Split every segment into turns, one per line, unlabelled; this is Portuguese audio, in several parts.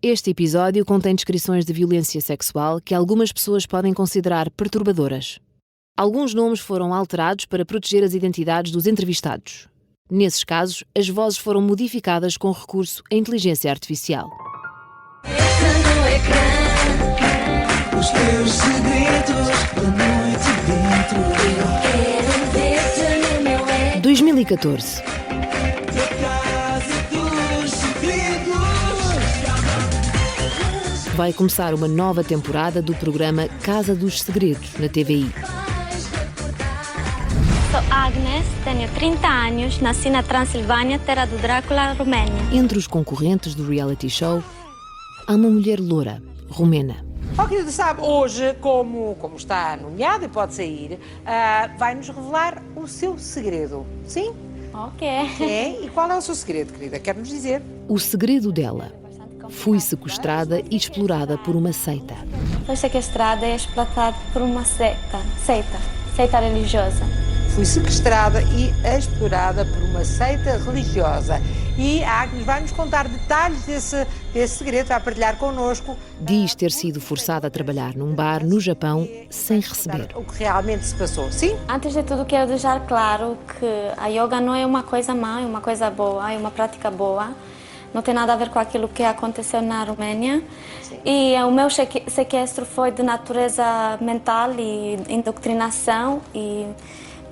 Este episódio contém descrições de violência sexual que algumas pessoas podem considerar perturbadoras. Alguns nomes foram alterados para proteger as identidades dos entrevistados. Nesses casos, as vozes foram modificadas com recurso à inteligência artificial.
Os teus segredos da noite dentro. Eu quero ver-te no meu
2014. Vai começar uma nova temporada do programa Casa dos Segredos, na TVI.
Sou Agnes, tenho 30 anos, nasci na Transilvânia, terra do Drácula, Roménia.
Entre os concorrentes do reality show, há uma mulher loura, romena.
O querido sabe, hoje, como está nomeado e pode sair, vai-nos revelar o seu segredo. Sim?
Ok.
E qual é o seu segredo, querida? Quer-nos dizer?
O segredo dela. Fui sequestrada e explorada por uma seita.
Fui sequestrada e explotada por uma seita religiosa.
Fui sequestrada e explorada por uma seita religiosa. E a Agnes vai-nos contar detalhes desse segredo, vai partilhar connosco.
Diz ter sido forçada a trabalhar num bar no Japão sem receber.
O que realmente se passou, sim?
Antes de tudo, quero deixar claro que a yoga não é uma coisa má, é uma coisa boa, é uma prática boa. Não tem nada a ver com aquilo que aconteceu na Romênia. Sim. E o meu sequestro foi de natureza mental e indoctrinação e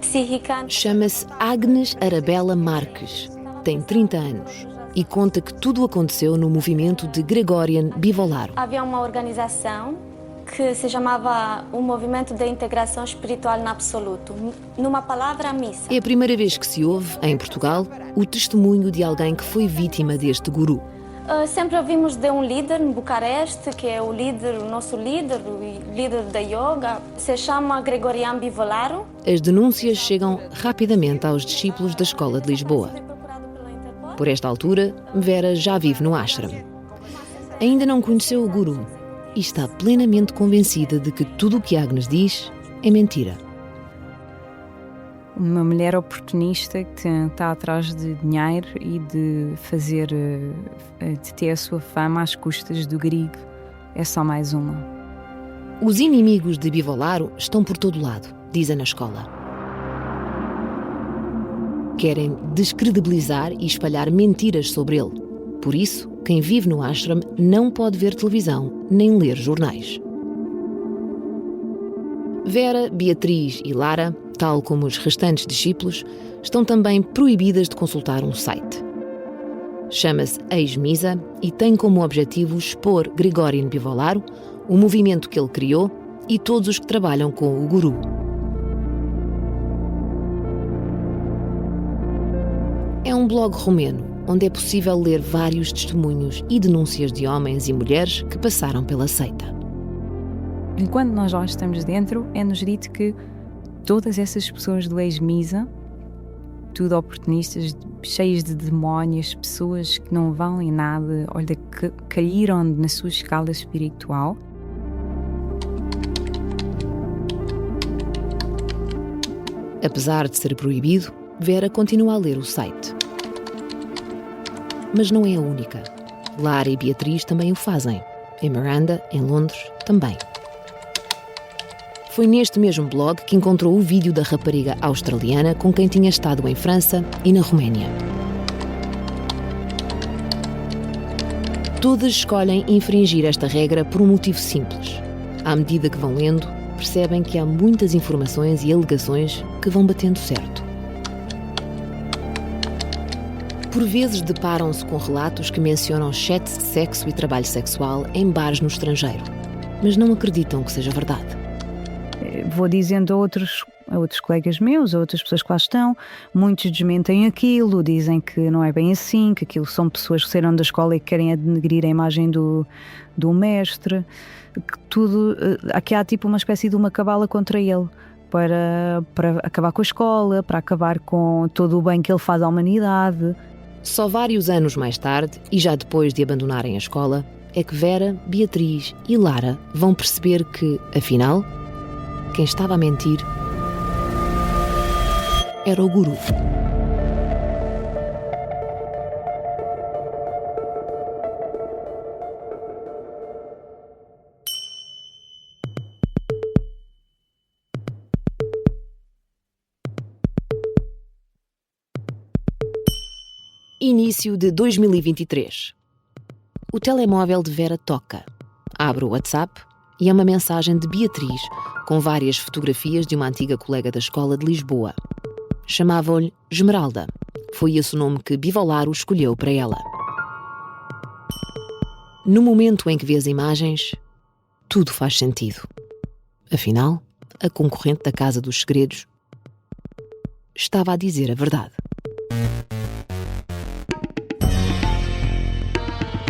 psíquica.
Chama-se Agnes Arabella Marques. Tem 30 anos e conta que tudo aconteceu no movimento de Gregorian Bivolaro.
Havia uma organização que se chamava o Movimento de Integração Espiritual no Absoluto. Numa palavra, a missa.
É a primeira vez que se ouve, em Portugal, o testemunho de alguém que foi vítima deste guru.
Sempre ouvimos de um líder em Bucareste, que é o nosso líder, o líder da yoga. Se chama Gregorian Bivolaro.
As denúncias chegam rapidamente aos discípulos da Escola de Lisboa. Por esta altura, Vera já vive no ashram. Ainda não conheceu o guru e está plenamente convencida de que tudo o que Agnes diz é mentira.
Uma mulher oportunista que está atrás de dinheiro e de ter a sua fama às custas do grigo. É só mais uma.
Os inimigos de Bivolaro estão por todo lado, dizem na escola. Querem descredibilizar e espalhar mentiras sobre ele. Por isso, quem vive no ashram não pode ver televisão nem ler jornais. Vera, Beatriz e Lara, tal como os restantes discípulos, estão também proibidas de consultar um site. Chama-se Ex-Misa e tem como objetivo expor Gregorian Bivolaro, o movimento que ele criou e todos os que trabalham com o guru. É um blog romeno, onde é possível ler vários testemunhos e denúncias de homens e mulheres que passaram pela seita.
Enquanto nós lá estamos dentro, é-nos dito que todas essas pessoas do ex-misa, tudo oportunistas, cheias de demónios, pessoas que não valem nada, olha, que caíram na sua escala espiritual.
Apesar de ser proibido, Vera continua a ler o site. Mas não é a única. Lara e Beatriz também o fazem. Em Miranda, em Londres, também. Foi neste mesmo blog que encontrou o vídeo da rapariga australiana com quem tinha estado em França e na Roménia. Todas escolhem infringir esta regra por um motivo simples. À medida que vão lendo, percebem que há muitas informações e alegações que vão batendo certo. Por vezes deparam-se com relatos que mencionam chats de sexo e trabalho sexual em bares no estrangeiro, mas não acreditam que seja verdade.
Vou dizendo a outros colegas meus, a outras pessoas que lá estão, muitos desmentem aquilo, dizem que não é bem assim, que aquilo são pessoas que saíram da escola e que querem denegrir a imagem do mestre, que tudo, aqui há tipo uma espécie de uma cabala contra ele, para acabar com a escola, para acabar com todo o bem que ele faz à humanidade.
Só vários anos mais tarde, e já depois de abandonarem a escola, é que Vera, Beatriz e Lara vão perceber que, afinal, quem estava a mentir era o guru. Início de 2023. O telemóvel de Vera toca. Abre o WhatsApp e é uma mensagem de Beatriz com várias fotografias de uma antiga colega da escola de Lisboa. Chamava-lhe Esmeralda. Foi esse o nome que Bivolaro escolheu para ela. No momento em que vê as imagens, tudo faz sentido. Afinal, a concorrente da Casa dos Segredos estava a dizer a verdade.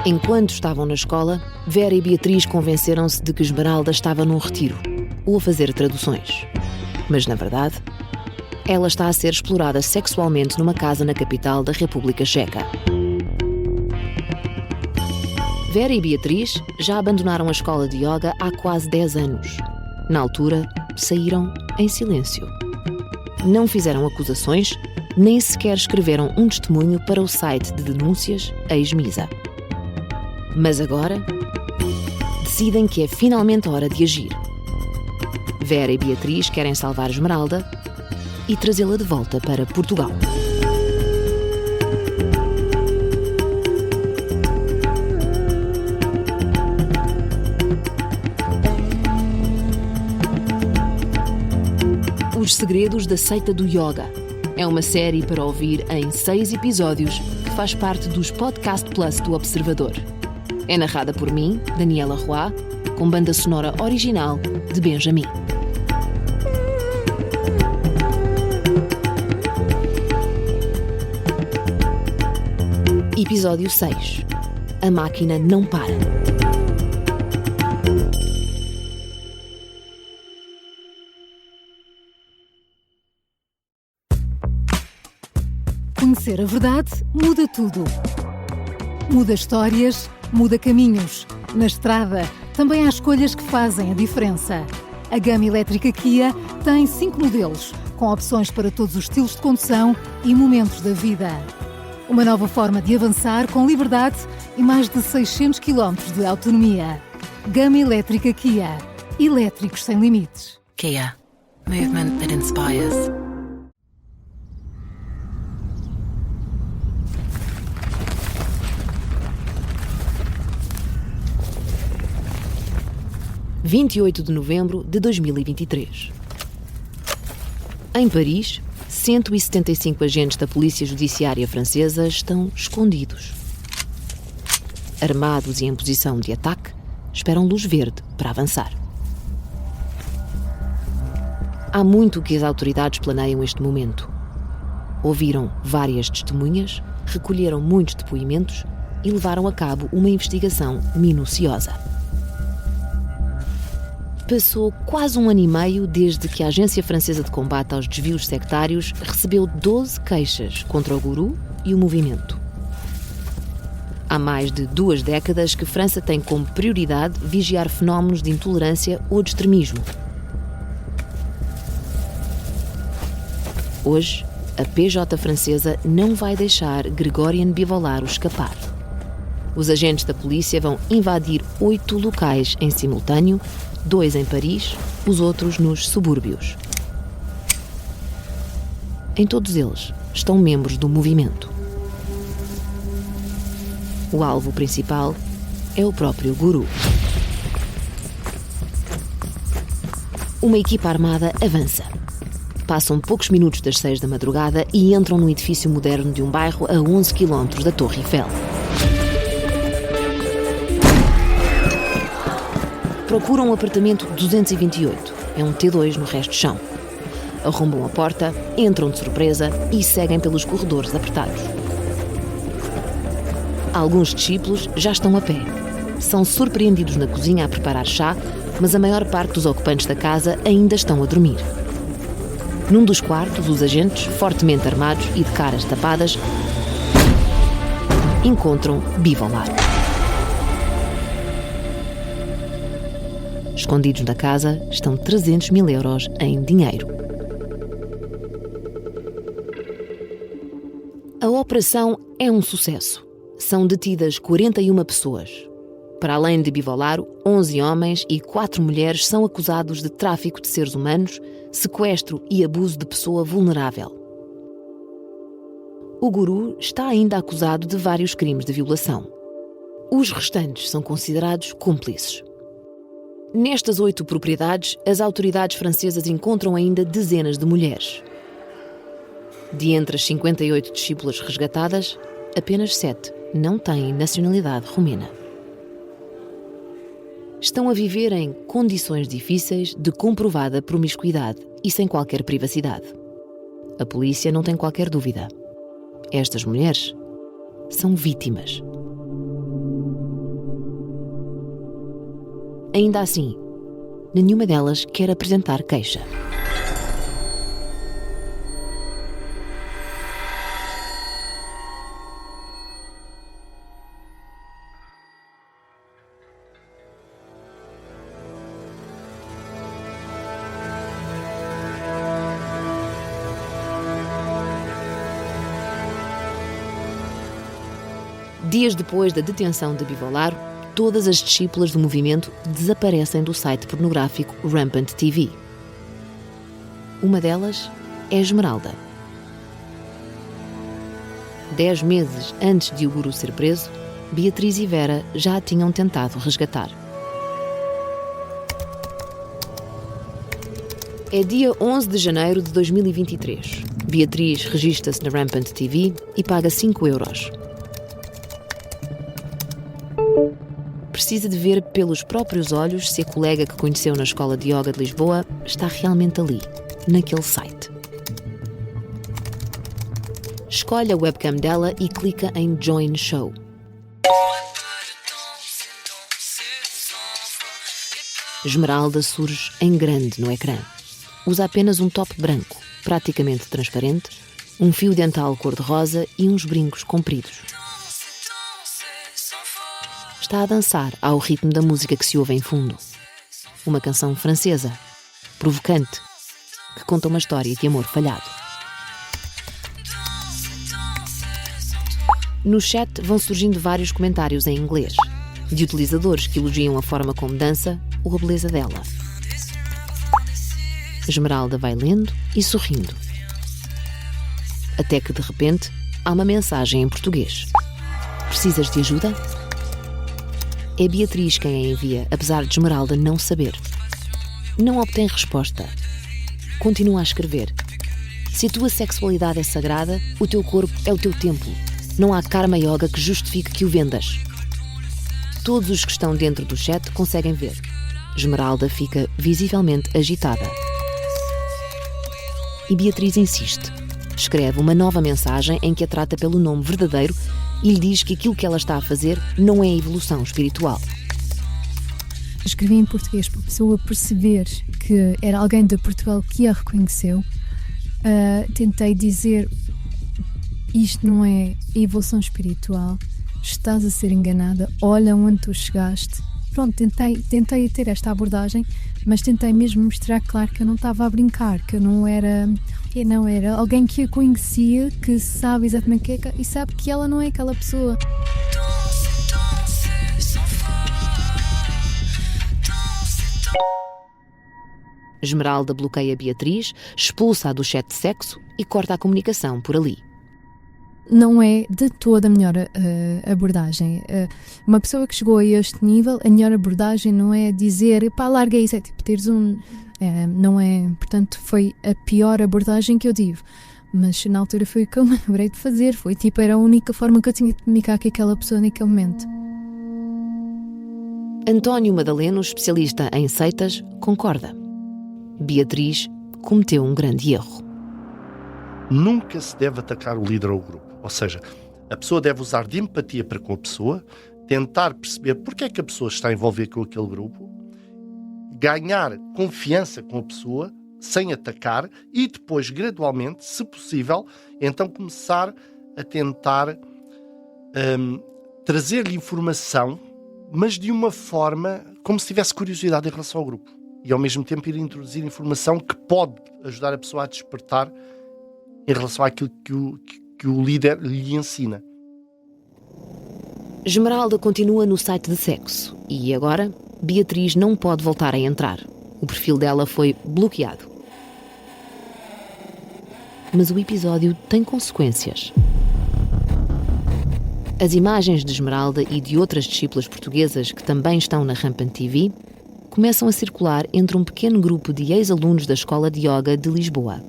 Enquanto estavam na escola, Vera e Beatriz convenceram-se de que Esmeralda estava num retiro ou a fazer traduções. Mas, na verdade, ela está a ser explorada sexualmente numa casa na capital da República Checa. Vera e Beatriz já abandonaram a escola de yoga há quase 10 anos. Na altura, saíram em silêncio. Não fizeram acusações, nem sequer escreveram um testemunho para o site de denúncias Ex-Misa. Mas agora, decidem que é finalmente hora de agir. Vera e Beatriz querem salvar Esmeralda e trazê-la de volta para Portugal. Os Segredos da Seita do Yoga. É uma série para ouvir em 6 episódios que faz parte dos Podcast Plus do Observador. É narrada por mim, Daniela Roy, com banda sonora original de Benjamin. Episódio 6. A máquina não para.
Conhecer a verdade muda tudo. Muda histórias, muda caminhos. Na estrada, também há escolhas que fazem a diferença. A gama elétrica Kia tem 5 modelos, com opções para todos os estilos de condução e momentos da vida. Uma nova forma de avançar com liberdade e mais de 600 km de autonomia. Gama elétrica Kia. Elétricos sem limites.
Kia. Movement that inspires.
– 28 de novembro de 2023. Em Paris, 175 agentes da Polícia Judiciária Francesa estão escondidos. Armados e em posição de ataque, esperam luz verde para avançar. Há muito que as autoridades planeiam este momento. Ouviram várias testemunhas, recolheram muitos depoimentos e levaram a cabo uma investigação minuciosa. Passou quase 1 ano e meio desde que a Agência Francesa de Combate aos Desvios Sectários recebeu 12 queixas contra o guru e o movimento. Há mais de 2 décadas que França tem como prioridade vigiar fenómenos de intolerância ou de extremismo. Hoje, a PJ francesa não vai deixar Gregorian Bivolaro escapar. Os agentes da polícia vão invadir 8 locais em simultâneo, 2 em Paris, os outros nos subúrbios. Em todos eles estão membros do movimento. O alvo principal é o próprio guru. Uma equipa armada avança. Passam poucos minutos das 6 da madrugada e entram num edifício moderno de um bairro a 11 km da Torre Eiffel. Procuram o apartamento 228. É um T2 no resto do chão. Arrombam a porta, entram de surpresa e seguem pelos corredores apertados. Alguns discípulos já estão a pé. São surpreendidos na cozinha a preparar chá, mas a maior parte dos ocupantes da casa ainda estão a dormir. Num dos quartos, os agentes, fortemente armados e de caras tapadas, encontram Bivolaro. Escondidos na casa estão 300 mil euros em dinheiro. A operação é um sucesso. São detidas 41 pessoas. Para além de Bivolaro, 11 homens e 4 mulheres são acusados de tráfico de seres humanos, sequestro e abuso de pessoa vulnerável. o guru está ainda acusado de vários crimes de violação. Os restantes são considerados cúmplices. Nestas 8 propriedades, as autoridades francesas encontram ainda dezenas de mulheres. De entre as 58 discípulas resgatadas, apenas 7 não têm nacionalidade romena. Estão a viver em condições difíceis de comprovada promiscuidade e sem qualquer privacidade. A polícia não tem qualquer dúvida. Estas mulheres são vítimas. Ainda assim, nenhuma delas quer apresentar queixa. Dias depois da detenção de Bivolaro, todas as discípulas do movimento desaparecem do site pornográfico Rampant TV. Uma delas é Esmeralda. 10 meses antes de o guru ser preso, Beatriz e Vera já a tinham tentado resgatar. É dia 11 de janeiro de 2023. Beatriz registra-se na Rampant TV e paga 5 euros. Precisa de ver pelos próprios olhos se a colega que conheceu na escola de yoga de Lisboa está realmente ali, naquele site. Escolhe a webcam dela e clica em Join Show. Esmeralda surge em grande no ecrã. Usa apenas um top branco, praticamente transparente, um fio dental cor-de-rosa e uns brincos compridos. Está a dançar ao ritmo da música que se ouve em fundo. Uma canção francesa, provocante, que conta uma história de amor falhado. No chat vão surgindo vários comentários em inglês, de utilizadores que elogiam a forma como dança ou a beleza dela. Esmeralda vai lendo e sorrindo. Até que, de repente, há uma mensagem em português. Precisas de ajuda? É Beatriz quem a envia, apesar de Esmeralda não saber. Não obtém resposta. Continua a escrever. Se a tua sexualidade é sagrada, o teu corpo é o teu templo. Não há karma yoga que justifique que o vendas. Todos os que estão dentro do chat conseguem ver. Esmeralda fica visivelmente agitada. E Beatriz insiste. Escreve uma nova mensagem em que a trata pelo nome verdadeiro e lhe diz que aquilo que ela está a fazer não é evolução espiritual.
Escrevi em português para a pessoa perceber que era alguém de Portugal que a reconheceu. Tentei dizer: isto não é evolução espiritual, estás a ser enganada, olha onde tu chegaste. Pronto, tentei ter esta abordagem, mas tentei mesmo mostrar, claro, que eu não estava a brincar, que eu não era alguém que a conhecia, que sabe exatamente o que é e sabe que ela não é aquela pessoa.
Esmeralda bloqueia Beatriz, expulsa-a do chat de sexo e corta a comunicação por ali.
Não é de toda a melhor abordagem. Uma pessoa que chegou a este nível, a melhor abordagem não é dizer, pá, larga isso, é tipo teres um... não é, portanto, foi a pior abordagem que eu tive. Mas na altura foi o que eu me lembrei de fazer. Era a única forma que eu tinha de comunicar com aquela pessoa naquele momento.
António Madaleno, especialista em seitas, concorda. Beatriz cometeu um grande erro.
Nunca se deve atacar o líder ou o grupo. Ou seja, a pessoa deve usar de empatia para com a pessoa, tentar perceber porque é que a pessoa está a envolver com aquele grupo, ganhar confiança com a pessoa, sem atacar, e depois, gradualmente, se possível, então começar a tentar trazer-lhe informação, mas de uma forma como se tivesse curiosidade em relação ao grupo. E, ao mesmo tempo, ir introduzir informação que pode ajudar a pessoa a despertar em relação àquilo que o líder lhe ensina.
Esmeralda continua no site de sexo e agora Beatriz não pode voltar a entrar. O perfil dela foi bloqueado. Mas o episódio tem consequências. As imagens de Esmeralda e de outras discípulas portuguesas que também estão na Rampant TV começam a circular entre um pequeno grupo de ex-alunos da Escola de Yoga de Lisboa.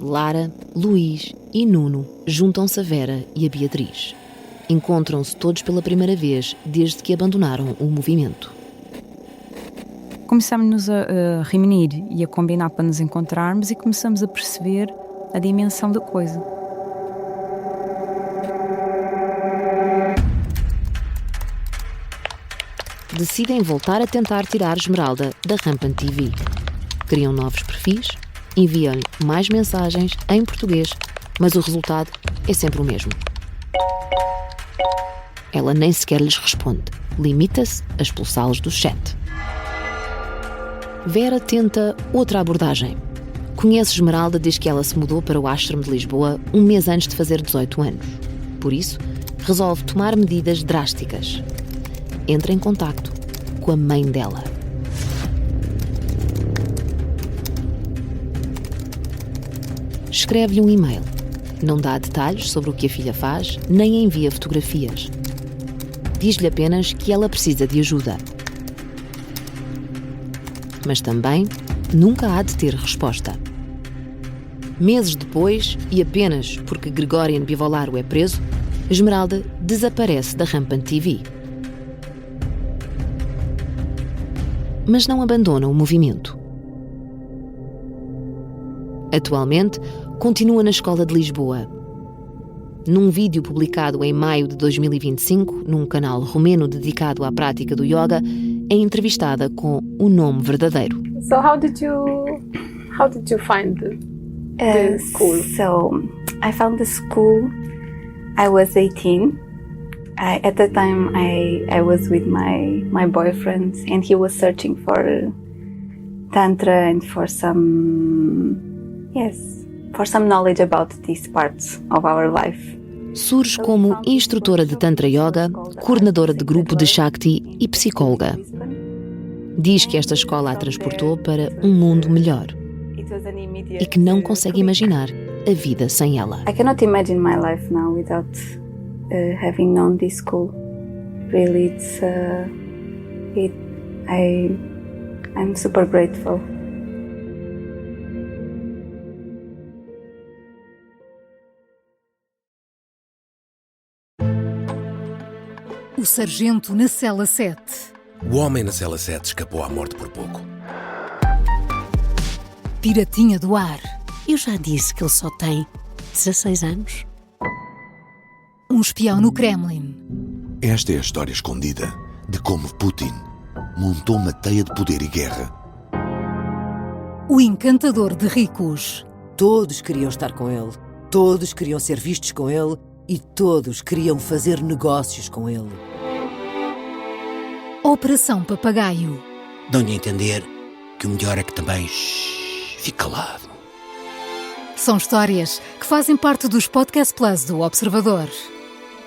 Lara, Luís e Nuno juntam-se a Vera e a Beatriz. Encontram-se todos pela primeira vez desde que abandonaram o movimento.
Começámos-nos a reunir e a combinar para nos encontrarmos e começamos a perceber a dimensão da coisa.
Decidem voltar a tentar tirar Esmeralda da Rampant TV. Criam novos perfis, enviam-lhe mais mensagens em português, mas o resultado é sempre o mesmo. Ela nem sequer lhes responde, limita-se a expulsá-los do chat. Vera tenta outra abordagem. Conhece Esmeralda desde que ela se mudou para o ashram de Lisboa um mês antes de fazer 18 anos. Por isso, resolve tomar medidas drásticas. Entra em contacto com a mãe dela. Escreve-lhe um e-mail. Não dá detalhes sobre o que a filha faz, nem envia fotografias. Diz-lhe apenas que ela precisa de ajuda. Mas também nunca há de ter resposta. Meses depois, e apenas porque Gregorian Bivolaro é preso, Esmeralda desaparece da Rampant TV. Mas não abandona o movimento. Atualmente, continua na Escola de Lisboa. Num vídeo publicado em maio de 2025, num canal romeno dedicado à prática do yoga, é entrevistada com o nome verdadeiro.
So how did you find the school?
So I found the school. I was 18. At the time I was with my boyfriend, and he was searching for Tantra and for some knowledge about these parts of our life.
Surge como instrutora de Tantra Yoga, coordenadora de grupo de Shakti e psicóloga. Diz que esta escola a transportou para um mundo melhor e que não consegue imaginar a vida sem ela.
I cannot imagine my life now without having known this school. Really, I'm super grateful.
O sargento na cela 7.
O homem na cela 7 escapou à morte por pouco.
Piratinha do ar.
Eu já disse que ele só tem 16 anos.
Um espião no Kremlin.
Esta é a história escondida de como Putin montou uma teia de poder e guerra.
O encantador de ricos.
Todos queriam estar com ele. Todos queriam ser vistos com ele. E todos queriam fazer negócios com ele.
Operação Papagaio.
Dão-lhe a entender que o melhor é que também fique calado.
São histórias que fazem parte dos Podcast Plus do Observador.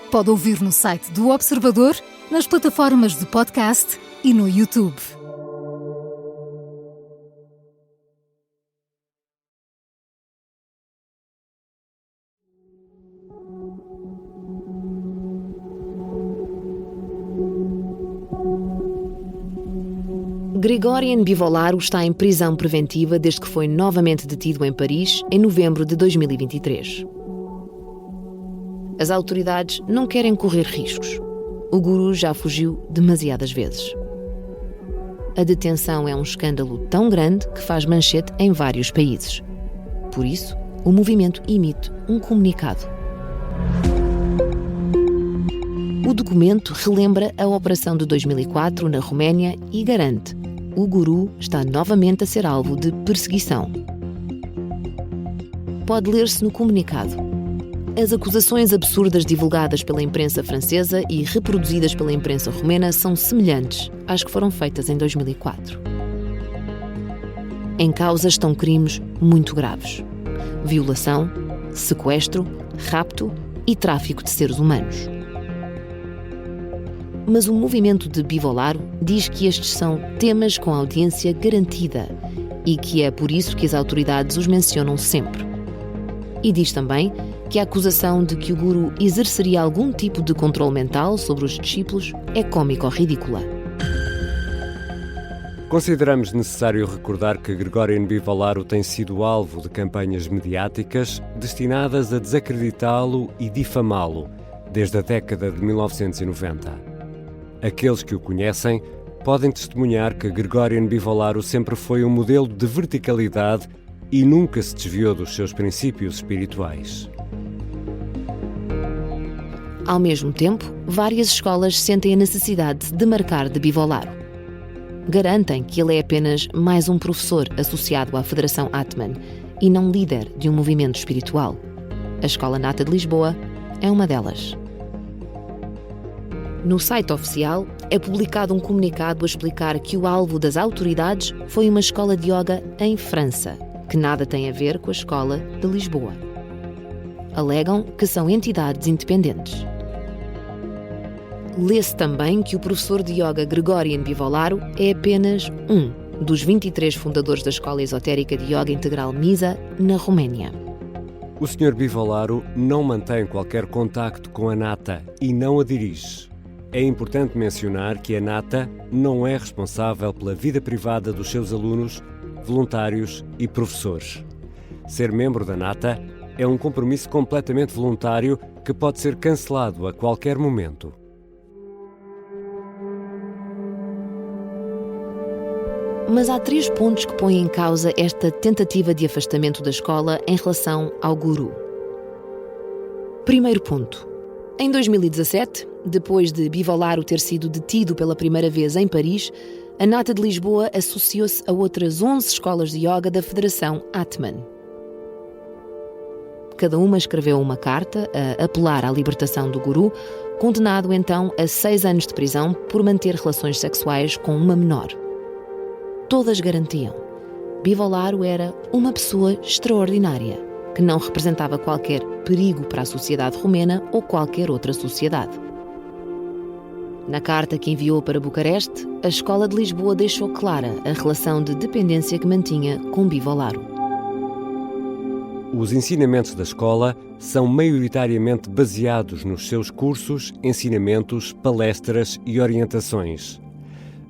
Pode ouvir no site do Observador, nas plataformas de podcast e no YouTube.
Gregorian Bivolaro está em prisão preventiva desde que foi novamente detido em Paris em novembro de 2023. As autoridades não querem correr riscos. O guru já fugiu demasiadas vezes. A detenção é um escândalo tão grande que faz manchete em vários países. Por isso, o movimento emite um comunicado. O documento relembra a operação de 2004 na Roménia e garante: o guru está novamente a ser alvo de perseguição. Pode ler-se no comunicado. As acusações absurdas divulgadas pela imprensa francesa e reproduzidas pela imprensa romena são semelhantes às que foram feitas em 2004. Em causa estão crimes muito graves: violação, sequestro, rapto e tráfico de seres humanos. Mas o movimento de Bivolaro diz que estes são temas com audiência garantida e que é por isso que as autoridades os mencionam sempre. E diz também que a acusação de que o guru exerceria algum tipo de controle mental sobre os discípulos é cômica ou ridícula.
Consideramos necessário recordar que Gregorian Bivalaro tem sido alvo de campanhas mediáticas destinadas a desacreditá-lo e difamá-lo desde a década de 1990. Aqueles que o conhecem podem testemunhar que Gregorian Bivalaro sempre foi um modelo de verticalidade e nunca se desviou dos seus princípios espirituais.
Ao mesmo tempo, várias escolas sentem a necessidade de marcar de Bivalaro. Garantem que ele é apenas mais um professor associado à Federação Atman e não líder de um movimento espiritual. A Escola Nata de Lisboa é uma delas. No site oficial é publicado um comunicado a explicar que o alvo das autoridades foi uma escola de yoga em França, que nada tem a ver com a Escola de Lisboa. Alegam que são entidades independentes. Lê-se também que o professor de yoga Gregorian Bivalaro é apenas um dos 23 fundadores da Escola Esotérica de Yoga Integral Misa, na Roménia.
O Sr. Bivalaro não mantém qualquer contacto com a Nata e não a dirige. É importante mencionar que a Nata não é responsável pela vida privada dos seus alunos, voluntários e professores. Ser membro da Nata é um compromisso completamente voluntário que pode ser cancelado a qualquer momento.
Mas há 3 pontos que põem em causa esta tentativa de afastamento da escola em relação ao guru. Primeiro ponto. Em 2017, depois de Bivalaro ter sido detido pela primeira vez em Paris, a Nata de Lisboa associou-se a outras 11 escolas de yoga da Federação Atman. Cada uma escreveu uma carta a apelar à libertação do guru, condenado então a 6 anos de prisão por manter relações sexuais com uma menor. Todas garantiam: Bivalaro era uma pessoa extraordinária, que não representava qualquer perigo para a sociedade romena ou qualquer outra sociedade. Na carta que enviou para Bucareste, a Escola de Lisboa deixou clara a relação de dependência que mantinha com Bivalaro.
Os ensinamentos da escola são maioritariamente baseados nos seus cursos, ensinamentos, palestras e orientações.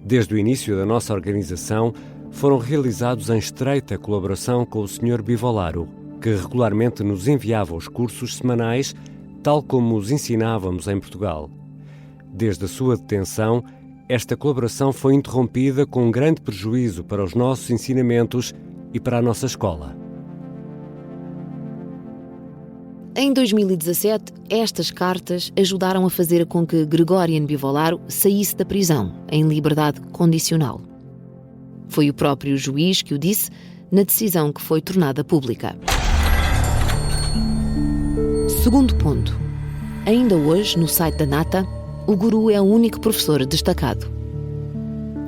Desde o início da nossa organização, foram realizados em estreita colaboração com o Sr. Bivalaro, que regularmente nos enviava os cursos semanais, tal como os ensinávamos em Portugal. Desde a sua detenção, esta colaboração foi interrompida com um grande prejuízo para os nossos ensinamentos e para a nossa escola.
Em 2017, estas cartas ajudaram a fazer com que Gregorian Bivalaro saísse da prisão, em liberdade condicional. Foi o próprio juiz que o disse na decisão que foi tornada pública. Segundo ponto. Ainda hoje, no site da Nata, o guru é o único professor destacado.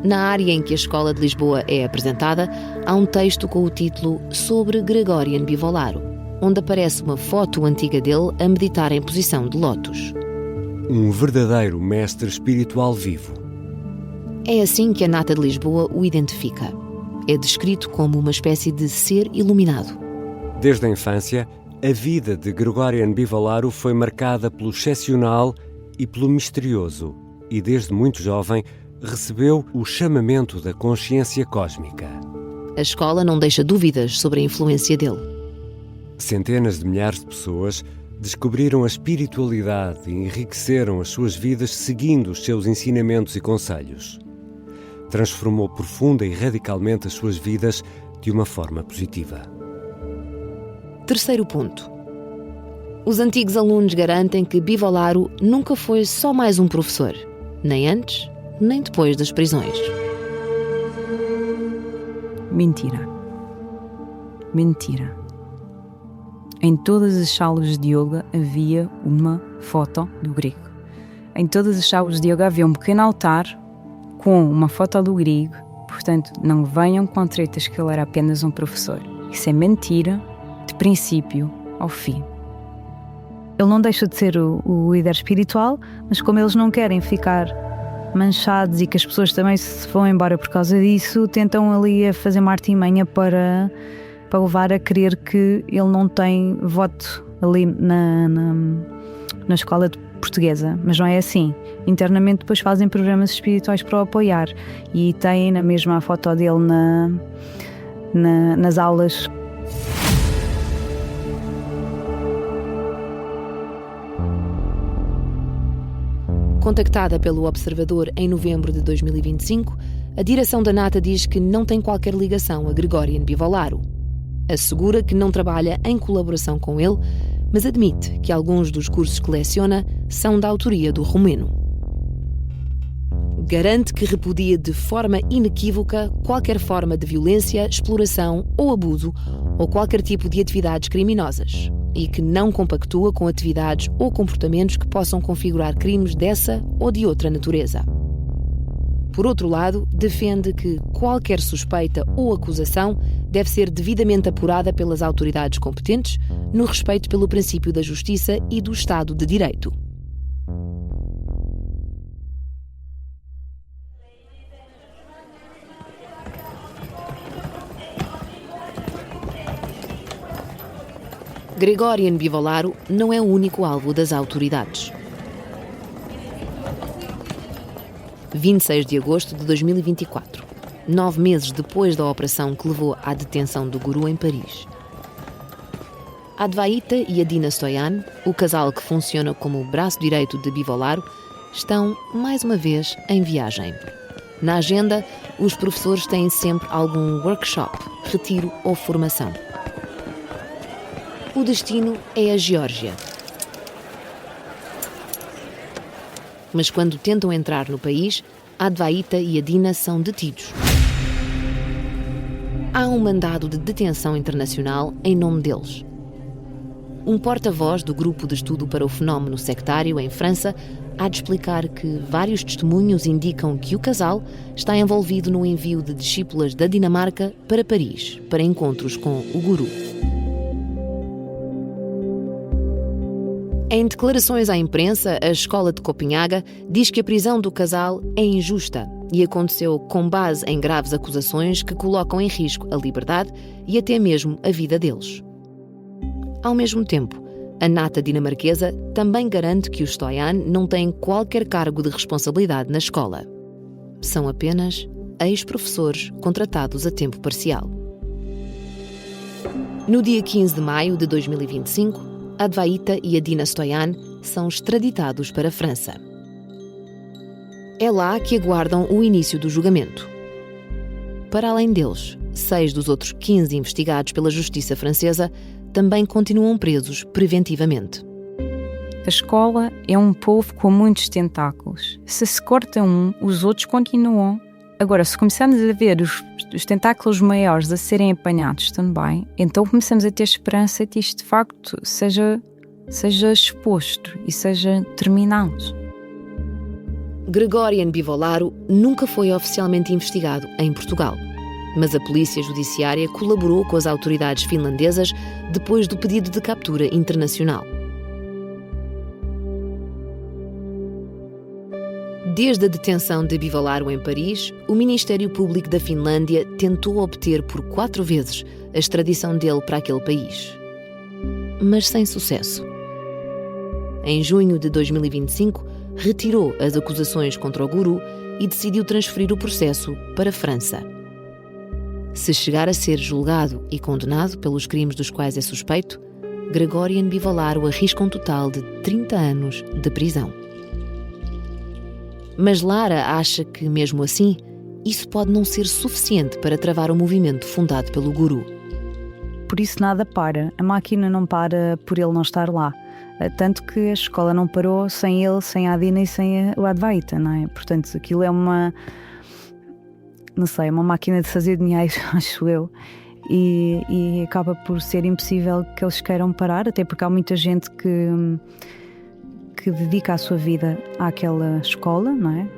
Na área em que a Escola de Lisboa é apresentada, há um texto com o título Sobre Gregorian Bivalaro, onde aparece uma foto antiga dele a meditar em posição de lótus.
Um verdadeiro mestre espiritual vivo.
É assim que a Nata de Lisboa o identifica. É descrito como uma espécie de ser iluminado.
Desde a infância, a vida de Gregorian Bivalaro foi marcada pelo excepcional e pelo misterioso, e desde muito jovem recebeu o chamamento da consciência cósmica.
A escola não deixa dúvidas sobre a influência dele.
Centenas de milhares de pessoas descobriram a espiritualidade e enriqueceram as suas vidas seguindo os seus ensinamentos e conselhos. Transformou profunda e radicalmente as suas vidas de uma forma positiva.
Terceiro ponto. Os antigos alunos garantem que Bivalaro nunca foi só mais um professor, nem antes, nem depois das prisões.
Mentira. Mentira. Em todas as salas de yoga havia uma foto do grego. Em todas as salas de yoga havia um pequeno altar com uma foto do grego. Portanto, não venham com tretas que ele era apenas um professor. Isso é mentira, de princípio ao fim. Ele não deixa de ser o líder espiritual, mas como eles não querem ficar manchados e que as pessoas também se vão embora por causa disso, tentam ali a fazer uma artimanha para levar a crer que ele não tem voto ali na escola portuguesa, mas não é assim. Internamente depois fazem programas espirituais para o apoiar e têm na mesma a foto dele nas aulas.
Contactada pelo Observador em novembro de 2025, a direção da Nata diz que não tem qualquer ligação a Gregorian Bivolaro. Assegura que não trabalha em colaboração com ele, mas admite que alguns dos cursos que leciona são da autoria do romeno. Garante que repudia de forma inequívoca qualquer forma de violência, exploração ou abuso ou qualquer tipo de atividades criminosas e que não compactua com atividades ou comportamentos que possam configurar crimes dessa ou de outra natureza. Por outro lado, defende que qualquer suspeita ou acusação deve ser devidamente apurada pelas autoridades competentes no respeito pelo princípio da justiça e do Estado de Direito. Gregorian Bivolaro não é o único alvo das autoridades. 26 de agosto de 2024, 9 meses depois da operação que levou à detenção do guru em Paris. Advaita e Adina Stoyan, o casal que funciona como o braço direito de Bivolaro, estão, mais uma vez, em viagem. Na agenda, os professores têm sempre algum workshop, retiro ou formação. O destino é a Geórgia. Mas quando tentam entrar no país, Advaita e Adina são detidos. Há um mandado de detenção internacional em nome deles. Um porta-voz do Grupo de Estudo para o Fenómeno Sectário em França há de explicar que vários testemunhos indicam que o casal está envolvido no envio de discípulas da Dinamarca para Paris, para encontros com o guru. Em declarações à imprensa, a Escola de Copenhaga diz que a prisão do casal é injusta e aconteceu com base em graves acusações que colocam em risco a liberdade e até mesmo a vida deles. Ao mesmo tempo, a Nata dinamarquesa também garante que os Stoyan não têm qualquer cargo de responsabilidade na escola. São apenas ex-professores contratados a tempo parcial. No dia 15 de maio de 2025, Advaita e Adina Stoyan são extraditados para a França. É lá que aguardam o início do julgamento. Para além deles, 6 dos outros 15 investigados pela justiça francesa também continuam presos preventivamente.
A escola é um povo com muitos tentáculos. Se corta um, os outros continuam. Agora, se começarmos a ver os tentáculos maiores a serem apanhados também, então começamos a ter esperança que isto de facto seja exposto e seja terminado.
Gregorian Bivolaro nunca foi oficialmente investigado em Portugal, mas a polícia judiciária colaborou com as autoridades finlandesas depois do pedido de captura internacional. Desde a detenção de Bivolaro em Paris, o Ministério Público da Finlândia tentou obter por 4 vezes a extradição dele para aquele país. Mas sem sucesso. Em junho de 2025, retirou as acusações contra o guru e decidiu transferir o processo para a França. Se chegar a ser julgado e condenado pelos crimes dos quais é suspeito, Gregorian Bivolaro arrisca um total de 30 anos de prisão. Mas Lara acha que, mesmo assim, isso pode não ser suficiente para travar o movimento fundado pelo guru.
Por isso nada para. A máquina não para por ele não estar lá. Tanto que a escola não parou sem ele, sem a Adina e sem o Advaita, não é? Portanto, aquilo é uma máquina de fazer dinheiro, acho eu. E acaba por ser impossível que eles queiram parar, até porque há muita gente que dedica a sua vida àquela escola, não é?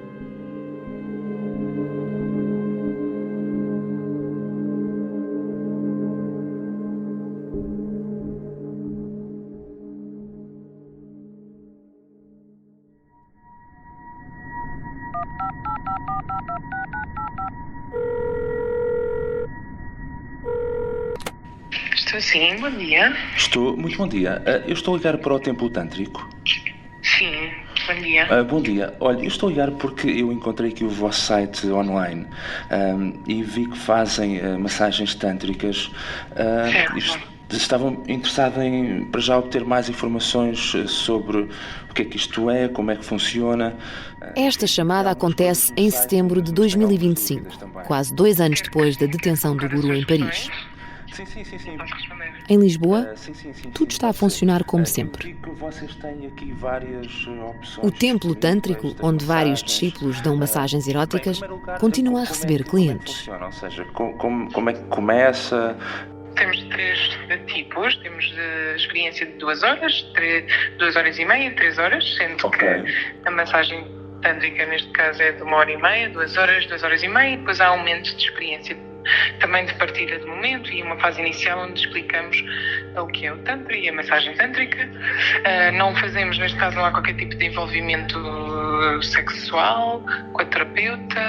Sim, bom dia.
Muito bom dia. Eu estou a ligar para o Templo Tântrico.
Sim, bom dia.
Bom dia. Olha, eu estou a ligar porque eu encontrei aqui o vosso site online e vi que fazem massagens tântricas. Estava interessado em, para já, obter mais informações sobre o que é que isto é, como é que funciona.
Esta chamada acontece em setembro de 2025, quase 2 anos depois da detenção do guru em Paris.
Sim.
Em Lisboa, tudo está a funcionar como sempre.
Vocês têm aqui várias opções.
O templo tântrico, onde vários discípulos dão massagens eróticas, continua a receber clientes.
Ou seja, como é que começa?
Temos 3 tipos. Temos a experiência de 2 horas, 2 horas e meia, 3 horas, sendo que a massagem tântrica, neste caso, é de 1 hora e meia, 2 horas, 2 horas e meia, e depois há aumentos de experiência também de partilha de momento e uma fase inicial onde explicamos o que é o Tantra e a massagem tântrica. Não fazemos, neste caso, não há qualquer tipo de envolvimento sexual com a terapeuta,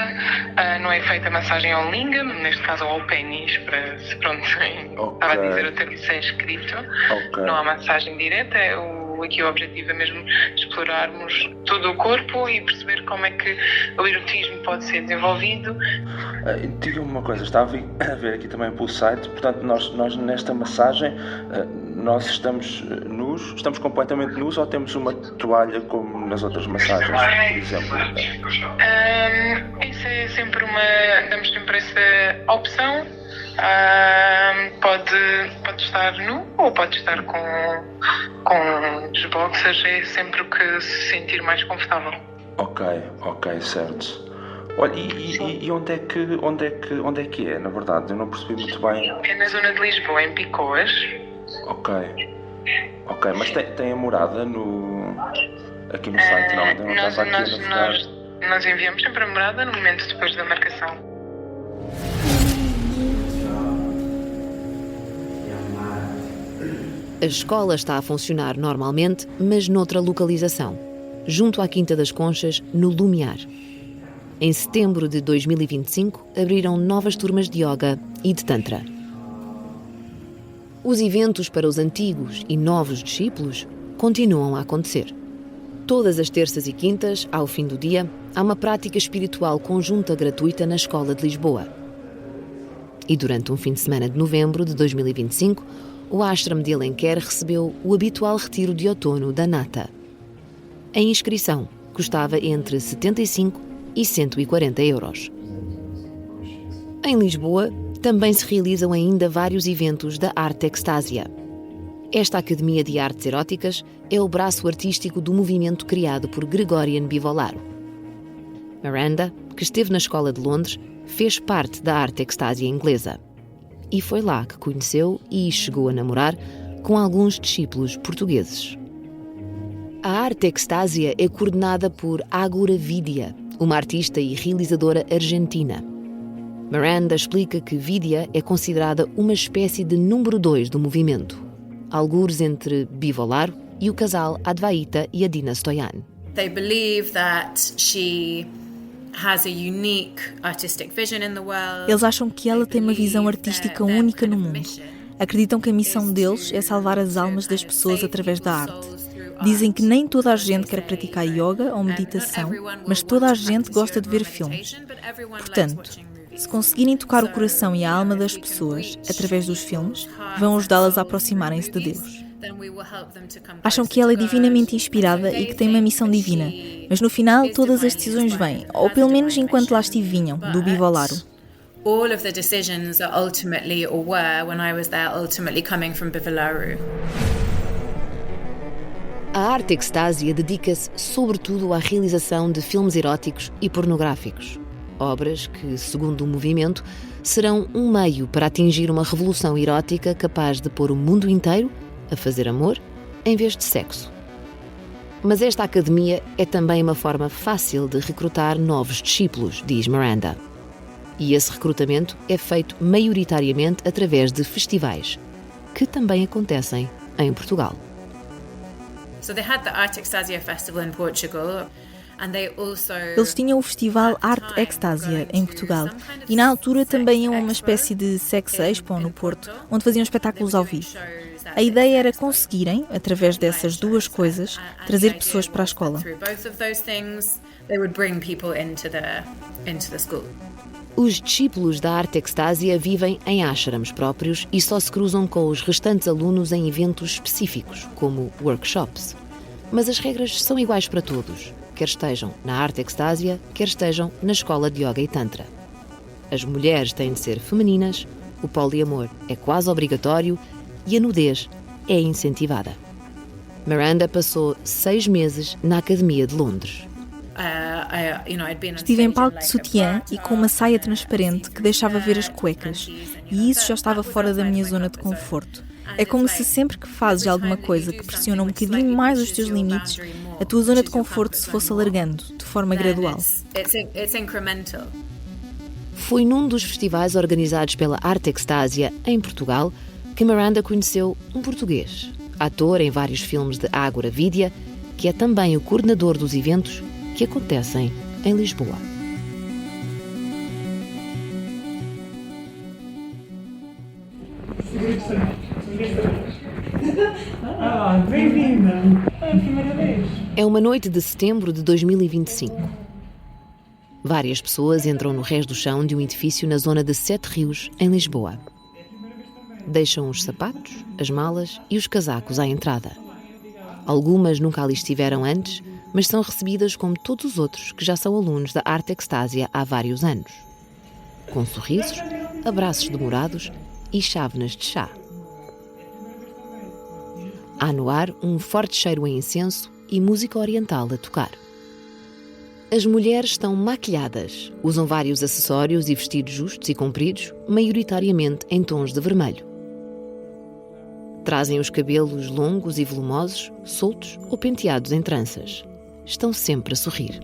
não é feita a massagem ao lingam, neste caso ao pênis, para se pronto, estava a dizer o termo sânscrito. Não há massagem direta, aqui o objetivo é mesmo explorarmos todo o corpo e perceber como é que o erotismo pode ser desenvolvido.
Diga-me uma coisa, estava a ver aqui também pelo site, portanto nós nesta massagem nós estamos nus, estamos completamente nus ou temos uma toalha como nas outras massagens, por exemplo?
Isso é sempre damos sempre essa opção. Pode estar nu ou pode estar com os boxers, é sempre o que se sentir mais confortável.
Ok, certo. Olha, e onde é que é, na verdade? Eu não percebi muito bem.
É na zona de Lisboa, em Picoas.
Ok, mas tem a morada aqui no site, não? Ainda não estava aqui a navegar.
Nós enviamos sempre a morada no momento depois da marcação.
A escola está a funcionar normalmente, mas noutra localização, junto à Quinta das Conchas, no Lumiar. Em setembro de 2025, abriram novas turmas de yoga e de tantra. Os eventos para os antigos e novos discípulos continuam a acontecer. Todas as terças e quintas, ao fim do dia, há uma prática espiritual conjunta gratuita na Escola de Lisboa. E durante um fim de semana de novembro de 2025, o Ashram de Alenquer recebeu o habitual retiro de outono da Nata. A inscrição custava entre 75 e 140 euros. Em Lisboa, também se realizam ainda vários eventos da Arte Extásia. Esta Academia de Artes Eróticas é o braço artístico do movimento criado por Gregorian Bivolaro. Miranda, que esteve na Escola de Londres, fez parte da Arte Extásia inglesa. E foi lá que conheceu e chegou a namorar com alguns discípulos portugueses. A Arte Extásia é coordenada por Agura Vidya, uma artista e realizadora argentina. Miranda explica que Vidya é considerada uma espécie de número 2 do movimento, algures entre Bivolaro e o casal Advaita e Adina Stoyan.
They believe that she has a unique artistic vision in the world.
Eles acham que ela tem uma visão artística única no mundo. Acreditam que a missão deles é salvar as almas das pessoas através da arte. Dizem que nem toda a gente quer praticar yoga ou meditação, mas toda a gente gosta de ver filmes. Portanto, se conseguirem tocar o coração e a alma das pessoas através dos filmes, vão ajudá-las a aproximarem-se de Deus. Acham que ela é divinamente inspirada e que tem uma missão divina, mas no final todas as decisões vêm, ou pelo menos enquanto lá vinham, do Bivolaro.
All of the decisions are ultimately, or were when I was there, ultimately coming from Bivolaro.
A Arte Extásia dedica-se sobretudo à realização de filmes eróticos e pornográficos. Obras que, segundo o movimento, serão um meio para atingir uma revolução erótica capaz de pôr o mundo inteiro a fazer amor em vez de sexo. Mas esta academia é também uma forma fácil de recrutar novos discípulos, diz Miranda. E esse recrutamento é feito maioritariamente através de festivais, que também acontecem em Portugal.
So they had the Arte Extásia Festival in Portugal.
Eles tinham o festival Arte Extásia em Portugal e na altura também iam a uma espécie de Sex Expo no Porto, onde faziam espetáculos ao vivo. A ideia era conseguirem, através dessas duas coisas, trazer pessoas para a escola.
Os discípulos da Arte Extásia vivem em ashrams próprios e só se cruzam com os restantes alunos em eventos específicos, como workshops. Mas as regras são iguais para todos, quer estejam na Arte Extásia, quer estejam na escola de Yoga e Tantra. As mulheres têm de ser femininas, o poliamor é quase obrigatório e a nudez é incentivada. Miranda passou 6 meses na Academia de Londres.
Estive em palco de sutiã e com uma saia transparente que deixava ver as cuecas, e isso já estava fora da minha zona de conforto. É como se sempre que fazes alguma coisa que pressiona um bocadinho mais os teus limites, a tua zona de conforto se fosse alargando, de forma gradual.
Foi num dos festivais organizados pela Arte Extásia, em Portugal, que Miranda conheceu um português, ator em vários filmes de Ágora Vídea, que é também o coordenador dos eventos que acontecem em Lisboa.
Bem-vinda! É a primeira vez.
É uma noite de setembro de 2025. Várias pessoas entram no rés do chão de um edifício na zona de Sete Rios, em Lisboa. Deixam os sapatos, as malas e os casacos à entrada. Algumas nunca ali estiveram antes, mas são recebidas como todos os outros que já são alunos da Arte Extásia há vários anos. Com sorrisos, abraços demorados e chávenas de chá. Há no ar um forte cheiro a incenso e música oriental a tocar. As mulheres estão maquilhadas, usam vários acessórios e vestidos justos e compridos, maioritariamente em tons de vermelho. Trazem os cabelos longos e volumosos, soltos ou penteados em tranças. Estão sempre a sorrir.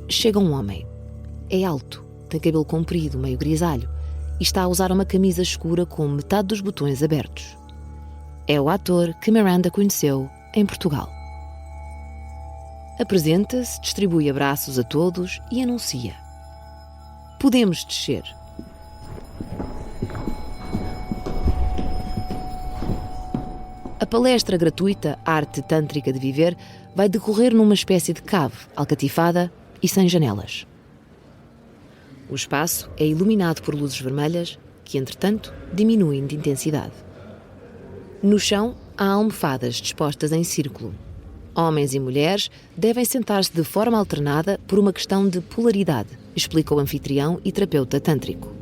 Chega um homem. É alto, tem cabelo comprido, meio grisalho, e está a usar uma camisa escura com metade dos botões abertos. É o ator que Miranda conheceu em Portugal. Apresenta-se, distribui abraços a todos e anuncia: podemos descer. A palestra gratuita Arte Tântrica de Viver vai decorrer numa espécie de cave, alcatifada e sem janelas. O espaço é iluminado por luzes vermelhas que, entretanto, diminuem de intensidade. No chão, há almofadas dispostas em círculo. Homens e mulheres devem sentar-se de forma alternada por uma questão de polaridade, explica o anfitrião e terapeuta tântrico.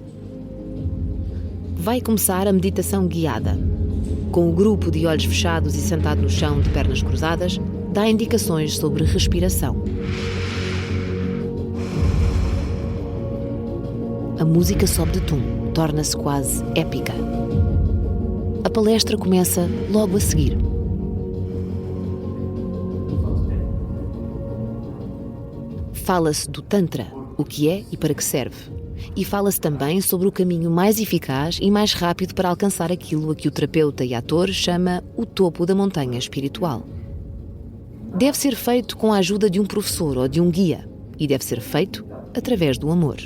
Vai começar a meditação guiada. Com o grupo de olhos fechados e sentado no chão de pernas cruzadas, dá indicações sobre respiração. A música sobe de tom, torna-se quase épica. A palestra começa logo a seguir. Fala-se do Tantra, o que é e para que serve. E fala-se também sobre o caminho mais eficaz e mais rápido para alcançar aquilo a que o terapeuta e ator chama o topo da montanha espiritual. Deve ser feito com a ajuda de um professor ou de um guia, e deve ser feito através do amor.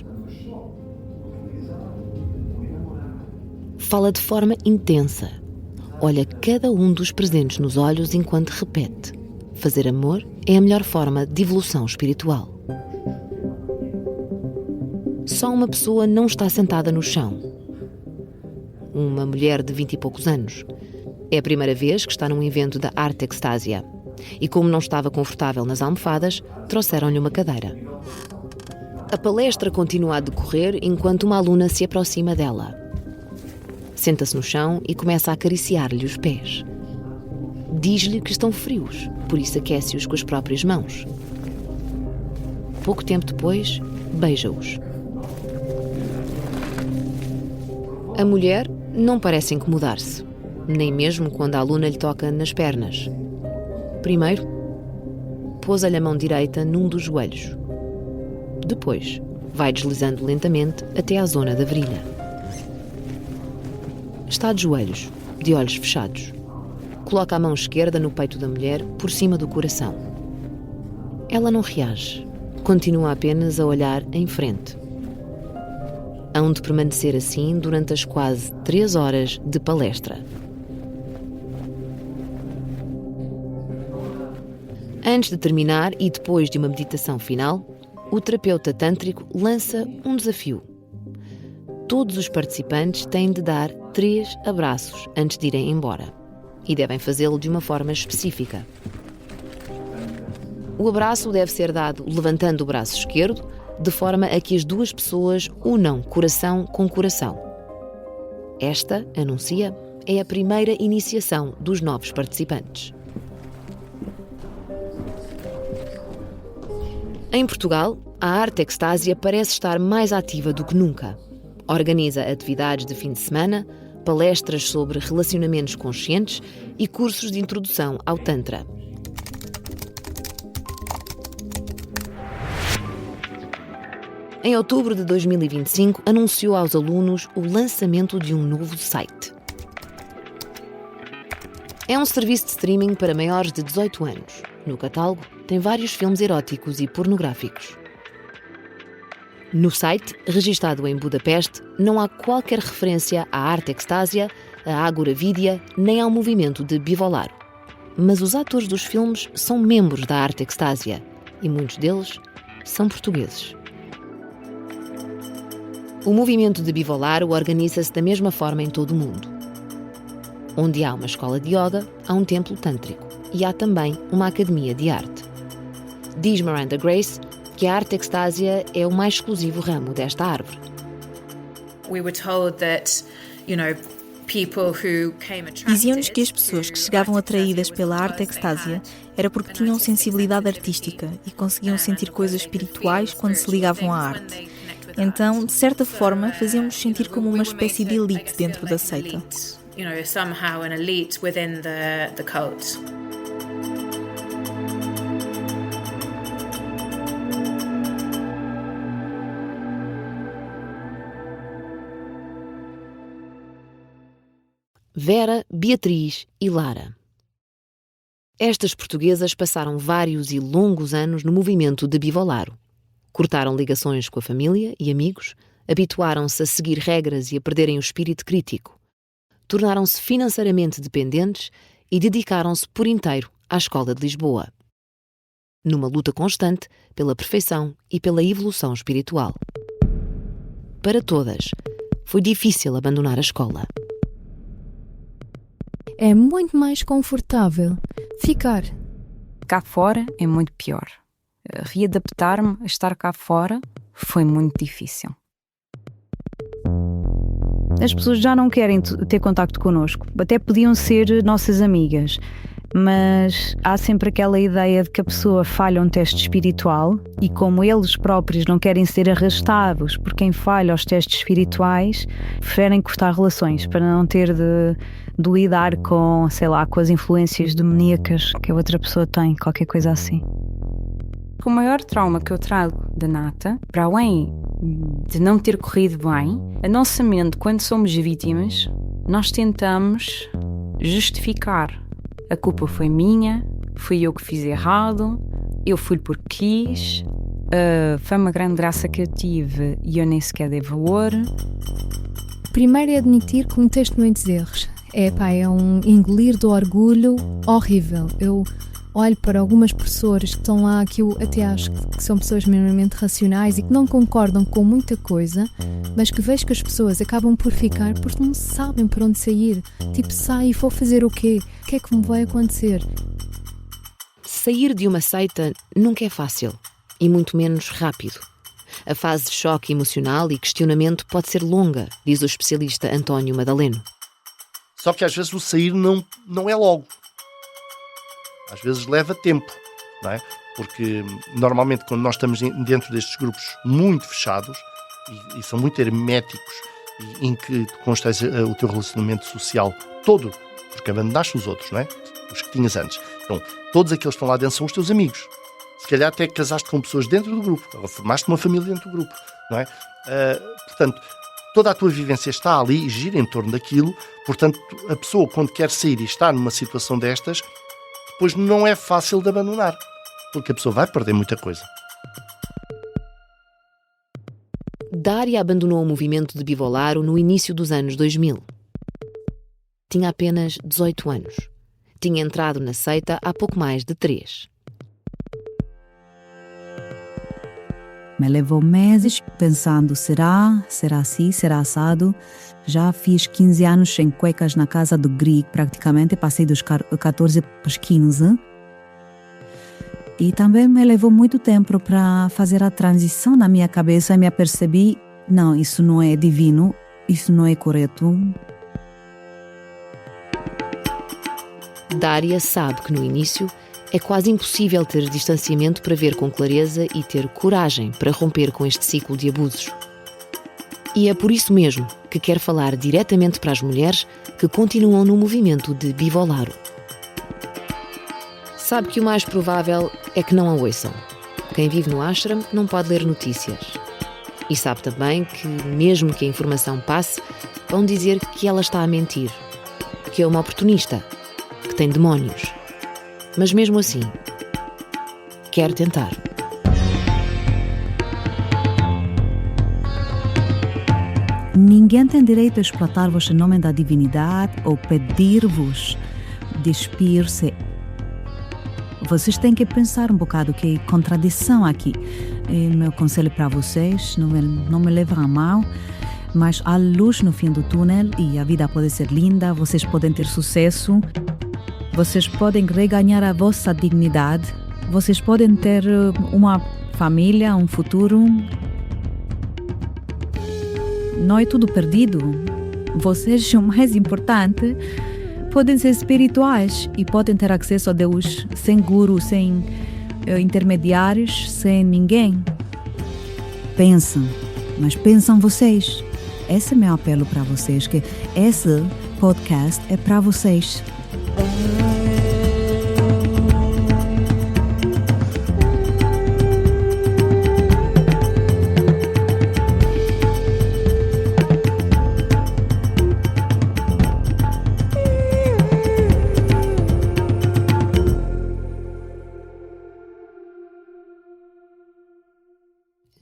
Fala de forma intensa. Olha cada um dos presentes nos olhos enquanto repete: fazer amor é a melhor forma de evolução espiritual. Só uma pessoa não está sentada no chão. Uma mulher de 20 e poucos anos. É a primeira vez que está num evento da Arte Extásia. E como não estava confortável nas almofadas, trouxeram-lhe uma cadeira. A palestra continua a decorrer enquanto uma aluna se aproxima dela. Senta-se no chão e começa a acariciar-lhe os pés. Diz-lhe que estão frios, por isso aquece-os com as próprias mãos. Pouco tempo depois, beija-os. A mulher não parece incomodar-se, nem mesmo quando a aluna lhe toca nas pernas. Primeiro, pousa-lhe a mão direita num dos joelhos. Depois, vai deslizando lentamente até à zona da virilha. Está de joelhos, de olhos fechados. coloca a mão esquerda no peito da mulher, por cima do coração. Ela não reage, continua apenas a olhar em frente. Hão de permanecer assim durante as quase 3 horas de palestra. Antes de terminar e depois de uma meditação final, o terapeuta tântrico lança um desafio. Todos os participantes têm de dar 3 abraços antes de irem embora e devem fazê-lo de uma forma específica. O abraço deve ser dado levantando o braço esquerdo, de forma a que as 2 pessoas unam coração com coração. Esta, anuncia, é a primeira iniciação dos novos participantes. Em Portugal, a Arte Extásia parece estar mais ativa do que nunca. Organiza atividades de fim de semana, palestras sobre relacionamentos conscientes e cursos de introdução ao Tantra. Em outubro de 2025, anunciou aos alunos o lançamento de um novo site. É um serviço de streaming para maiores de 18 anos. No catálogo, tem vários filmes eróticos e pornográficos. No site, registado em Budapeste, não há qualquer referência à Arte Extásia, à Agora Vidya, nem ao movimento de Bivolaro. Mas os atores dos filmes são membros da Arte Extásia e muitos deles são portugueses. O movimento de Bivolaro organiza-se da mesma forma em todo o mundo. Onde há uma escola de yoga, há um templo tântrico e há também uma academia de arte. Diz Miranda Grace que a Arte Extásia é o mais exclusivo ramo desta árvore.
Diziam-nos que as pessoas que chegavam atraídas pela Arte Extásia era porque tinham sensibilidade artística e conseguiam sentir coisas espirituais quando se ligavam à arte. Então, de certa forma, fazíamos sentir como uma espécie de elite dentro da seita.
Vera, Beatriz e Lara. Estas portuguesas passaram vários e longos anos no movimento de Bivolaro. Cortaram ligações com a família e amigos, habituaram-se a seguir regras e a perderem o espírito crítico. Tornaram-se financeiramente dependentes e dedicaram-se por inteiro à Escola de Lisboa. Numa luta constante pela perfeição e pela evolução espiritual. Para todas, foi difícil abandonar a escola.
É muito mais confortável ficar.
Cá fora é muito pior. Readaptar-me a estar cá fora foi muito difícil.
As pessoas já não querem ter contacto connosco. Até podiam ser nossas amigas, mas há sempre aquela ideia de que a pessoa falha um teste espiritual e como eles próprios não querem ser arrastados por quem falha os testes espirituais, preferem cortar relações para não ter de lidar com, sei lá, com as influências demoníacas que a outra pessoa tem, qualquer coisa assim.
O maior trauma que eu trago da Nata, para além de não ter corrido bem, a nossa mente, quando somos vítimas, nós tentamos justificar. A culpa foi minha, fui eu que fiz errado, eu fui porque quis, foi uma grande graça que eu tive e eu nem sequer dei valor.
Primeiro é admitir que cometeste muitos erros. É um engolir do orgulho horrível. Eu olho para algumas pessoas que estão lá que eu até acho que são pessoas minimamente racionais e que não concordam com muita coisa, mas que vejo que as pessoas acabam por ficar porque não sabem por onde sair. Tipo, sai e vou fazer o quê? O que é que me vai acontecer?
Sair de uma seita nunca é fácil, e muito menos rápido. A fase de choque emocional e questionamento pode ser longa, diz o especialista António Madaleno.
Só que às vezes o sair não é logo. Às vezes leva tempo, não é? Porque normalmente quando nós estamos dentro destes grupos muito fechados e são muito herméticos e em que tu constróis o teu relacionamento social todo, porque abandonaste os outros, não é? Os que tinhas antes. Então, todos aqueles que estão lá dentro são os teus amigos. Se calhar até casaste com pessoas dentro do grupo, ou formaste uma família dentro do grupo, não é? Portanto, toda a tua vivência está ali e gira em torno daquilo, portanto, a pessoa, quando quer sair e está numa situação destas, depois não é fácil de abandonar, porque a pessoa vai perder muita coisa.
Dária abandonou o movimento de Bivolaro no início dos anos 2000. Tinha apenas 18 anos. Tinha entrado na seita há pouco mais de 3.
Me levou meses pensando, será assim, será assado? Já fiz 15 anos sem cuecas na casa do Grig, praticamente passei dos 14 para os 15. E também me levou muito tempo para fazer a transição na minha cabeça e me apercebi, não, isso não é divino, isso não é correto.
Dária sabe que no início é quase impossível ter distanciamento para ver com clareza e ter coragem para romper com este ciclo de abusos. E é por isso mesmo que quer falar diretamente para as mulheres que continuam no movimento de Bivolaro. Sabe que o mais provável é que não a ouçam. Quem vive no ashram não pode ler notícias. E sabe também que, mesmo que a informação passe, vão dizer que ela está a mentir, que é uma oportunista, que tem demónios. Mas mesmo assim, quer tentar.
Ninguém tem direito a explotar-vos em nome da divindade ou pedir-vos despir-se. Vocês têm que pensar um bocado que é contradição aqui. E meu conselho para vocês, não me levem a mal, mas há luz no fim do túnel e a vida pode ser linda, vocês podem ter sucesso. Vocês podem reganhar a vossa dignidade, vocês podem ter uma família, um futuro. Não é tudo perdido. Vocês, o mais importante, podem ser espirituais e podem ter acesso a Deus sem guru, sem intermediários, sem ninguém. Pensam, mas pensam vocês. Esse é meu apelo para vocês, que esse podcast é para vocês.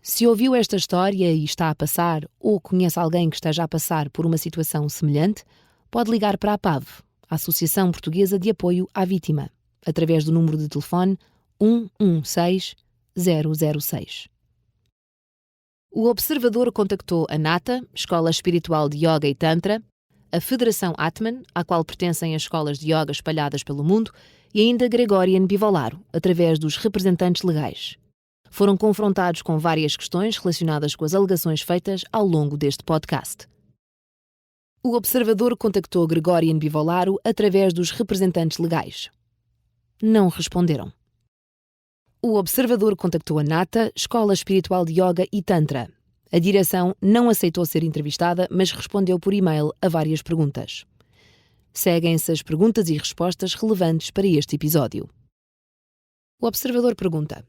Se ouviu esta história e está a passar, ou conhece alguém que esteja a passar por uma situação semelhante, pode ligar para a APAV, a Associação Portuguesa de Apoio à Vítima, através do número de telefone 116-006. O Observador contactou a NATA, Escola Espiritual de Yoga e Tantra, a Federação Atman, à qual pertencem as escolas de yoga espalhadas pelo mundo, e ainda Gregorian Bivolaro, através dos representantes legais. Foram confrontados com várias questões relacionadas com as alegações feitas ao longo deste podcast. O Observador contactou Gregorian Bivolaro através dos representantes legais. Não responderam. O Observador contactou a NATA, Escola Espiritual de Yoga e Tantra. A direção não aceitou ser entrevistada, mas respondeu por e-mail a várias perguntas. Seguem-se as perguntas e respostas relevantes para este episódio. O Observador pergunta: